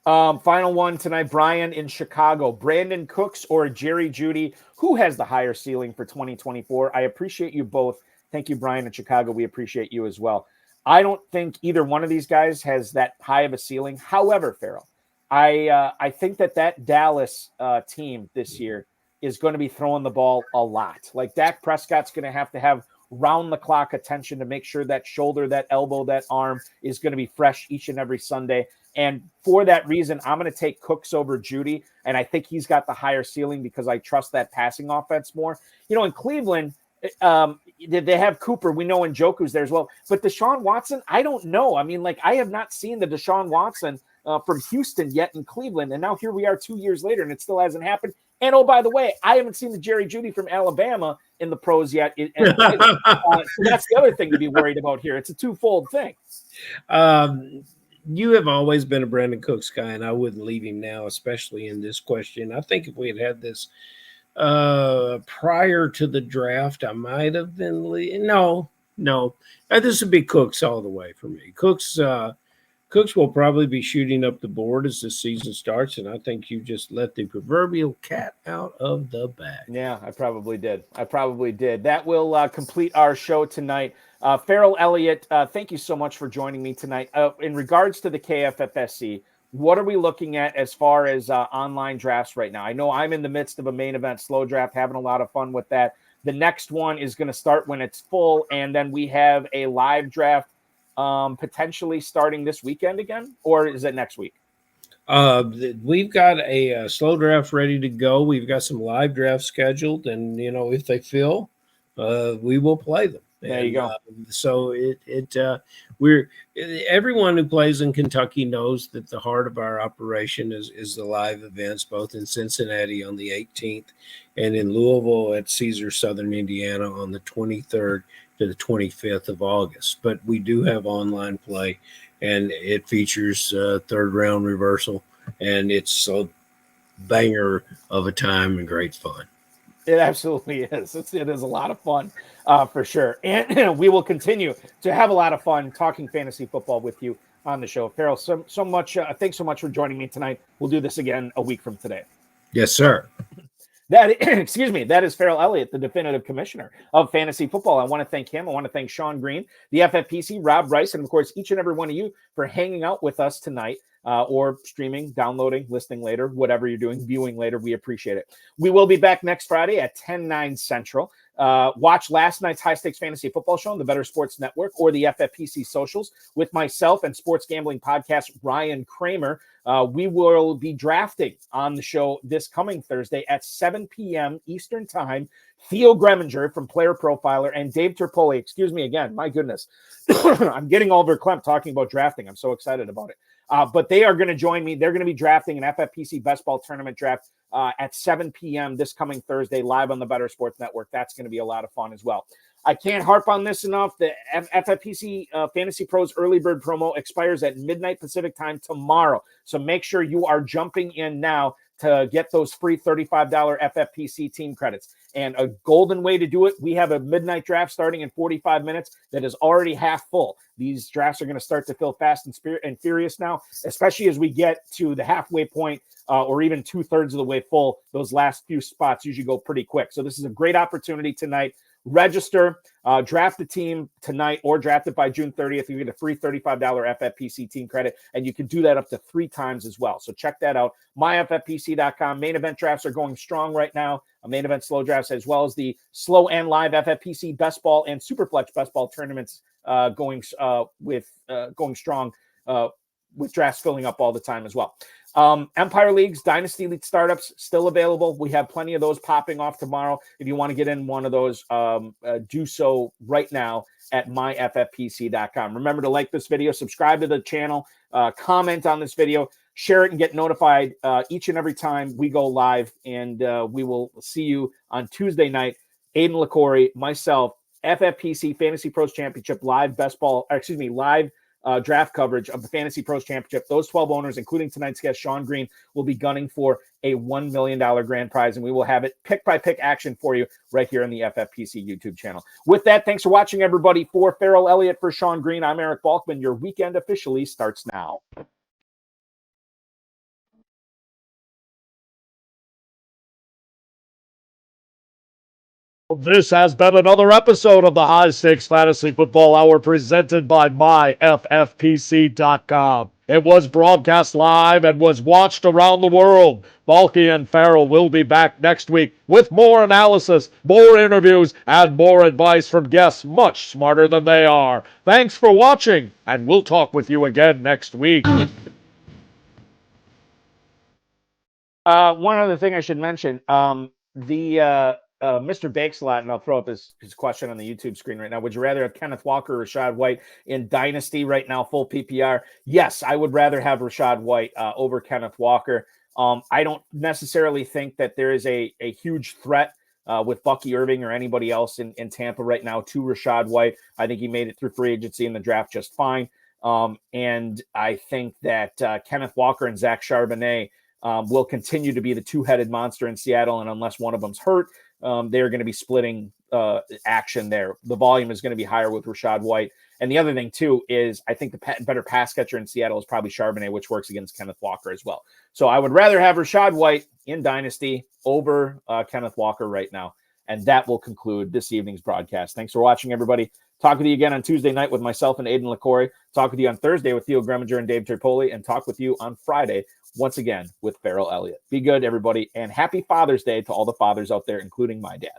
Final one tonight, Brian in Chicago. Brandon Cooks or Jerry Jeudy, who has the higher ceiling for 2024? I appreciate you both. Thank you, Brian in Chicago. We appreciate you as well. I don't think either one of these guys has that high of a ceiling. However, Ferrell, I think that Dallas team this year is going to be throwing the ball a lot. Like Dak Prescott's going to have round-the-clock attention to make sure that shoulder, that elbow, that arm is going to be fresh each and every Sunday. And for that reason, I'm going to take Cooks over Jeudy, and I think he's got the higher ceiling because I trust that passing offense more. In Cleveland, they have Cooper. We know Njoku's there as well. But Deshaun Watson, I don't know. I mean, I have not seen the Deshaun Watson from Houston yet in Cleveland, and now here we are 2 years later, and it still hasn't happened. And oh, by the way, I haven't seen the Jerry Jeudy from Alabama in the pros yet. So that's the other thing to be worried about here. It's a twofold thing. You have always been a Brandon Cooks guy, and I wouldn't leave him now, especially in this question. I think if we had this prior to the draft, I might have been no. This would be Cooks all the way for me. Cooks will probably be shooting up the board as the season starts, and I think you just let the proverbial cat out of the bag. Yeah, I probably did. That will complete our show tonight. Ferrell Elliott, thank you so much for joining me tonight. In regards to the KFFSC, what are we looking at as far as online drafts right now? I know I'm in the midst of a main event slow draft, having a lot of fun with that. The next one is going to start when it's full, and then we have a live draft potentially starting this weekend again, or is it next week? We've got a slow draft ready to go. We've got some live drafts scheduled, and if they fill, we will play them. There you go. So everyone who plays in Kentucky knows that the heart of our operation is the live events, both in Cincinnati on the 18th and in Louisville at Caesars Southern Indiana on the 23rd to the 25th of August. But we do have online play, and it features third round reversal, and it's a banger of a time and great fun. It absolutely is. It is a lot of fun for sure. And we will continue to have a lot of fun talking fantasy football with you on the show. Ferrell, so much. Thanks so much for joining me tonight. We'll do this again a week from today. Yes, sir. That is Ferrell Elliott, the definitive commissioner of fantasy football. I want to thank him. I want to thank Shawn Green, the FFPC, Rob Rice, and of course, each and every one of you for hanging out with us tonight or streaming, downloading, listening later, whatever you're doing, viewing later. We appreciate it. We will be back next Friday at 10/9 Central. Watch last night's High Stakes Fantasy Football Show on the Better Sports Network or the FFPC socials with myself and sports gambling podcast Ryan Kramer. We will be drafting on the show this coming Thursday at 7 p.m. Eastern Time. Theo Greminger from Player Profiler and Dave Terpoli. Excuse me again. My goodness. I'm getting all verklempt talking about drafting. I'm so excited about it. But they are going to join me. They're going to be drafting an FFPC Best Ball Tournament draft at 7 p.m. this coming Thursday, live on the Better Sports Network. That's going to be a lot of fun as well. I can't harp on this enough. The FFPC Fantasy Pros Early Bird promo expires at midnight Pacific time tomorrow. So make sure you are jumping in now to get those free $35 FFPC team credits. And a golden way to do it, we have a midnight draft starting in 45 minutes that is already half full. These drafts are going to start to fill fast and furious now, especially as we get to the halfway point or even 2/3 of the way full. Those last few spots usually go pretty quick. So this is a great opportunity tonight. Register, draft a team tonight or draft it by June 30th. You get a free $35 FFPC team credit, and you can do that up to 3 times as well. So check that out. myffpc.com. Main event drafts are going strong right now. Main event slow drafts, as well as the slow and live FFPC Best Ball and Superflex Best Ball tournaments going strong with drafts filling up all the time as well. Empire Leagues, Dynasty League startups still available. We have plenty of those popping off tomorrow. If you want to get in one of those, do so right now at myffpc.com. Remember to like this video, subscribe to the channel, comment on this video, share it, and get notified each and every time we go live. And we will see you on Tuesday night. Aiden LaCorey, myself, FFPC Fantasy Pros Championship live draft coverage of the Fantasy Pros Championship. Those 12 owners, including tonight's guest, Shawn Green, will be gunning for a $1 million grand prize, and we will have it pick-by-pick action for you right here on the FFPC YouTube channel. With that, thanks for watching, everybody. For Ferrell Elliott, for Shawn Green, I'm Eric Balkman. Your weekend officially starts now. This has been another episode of the High Stakes Fantasy Football Hour presented by myffpc.com. It was broadcast live and was watched around the world. Balky and Ferrell will be back next week with more analysis, more interviews, and more advice from guests much smarter than they are. Thanks for watching, and we'll talk with you again next week. One other thing I should mention, Mr. Bakeslot, and I'll throw up his question on the YouTube screen right now. Would you rather have Kenneth Walker or Rachaad White in Dynasty right now, full PPR? Yes, I would rather have Rachaad White over Kenneth Walker. I don't necessarily think that there is a huge threat with Bucky Irving or anybody else in Tampa right now to Rachaad White. I think he made it through free agency and the draft just fine. And I think that Kenneth Walker and Zach Charbonnet will continue to be the two-headed monster in Seattle. And unless one of them's hurt, they're going to be splitting action there. The volume is going to be higher with Rachaad White. And the other thing, too, is I think the better pass catcher in Seattle is probably Charbonnet, which works against Kenneth Walker as well. So I would rather have Rachaad White in Dynasty over Kenneth Walker right now. And that will conclude this evening's broadcast. Thanks for watching, everybody. Talk with you again on Tuesday night with myself and Aiden LaCory. Talk with you on Thursday with Theo Greminger and Dave Tripoli. And talk with you on Friday, once again, with Ferrell Elliott. Be good, everybody. And happy Father's Day to all the fathers out there, including my dad.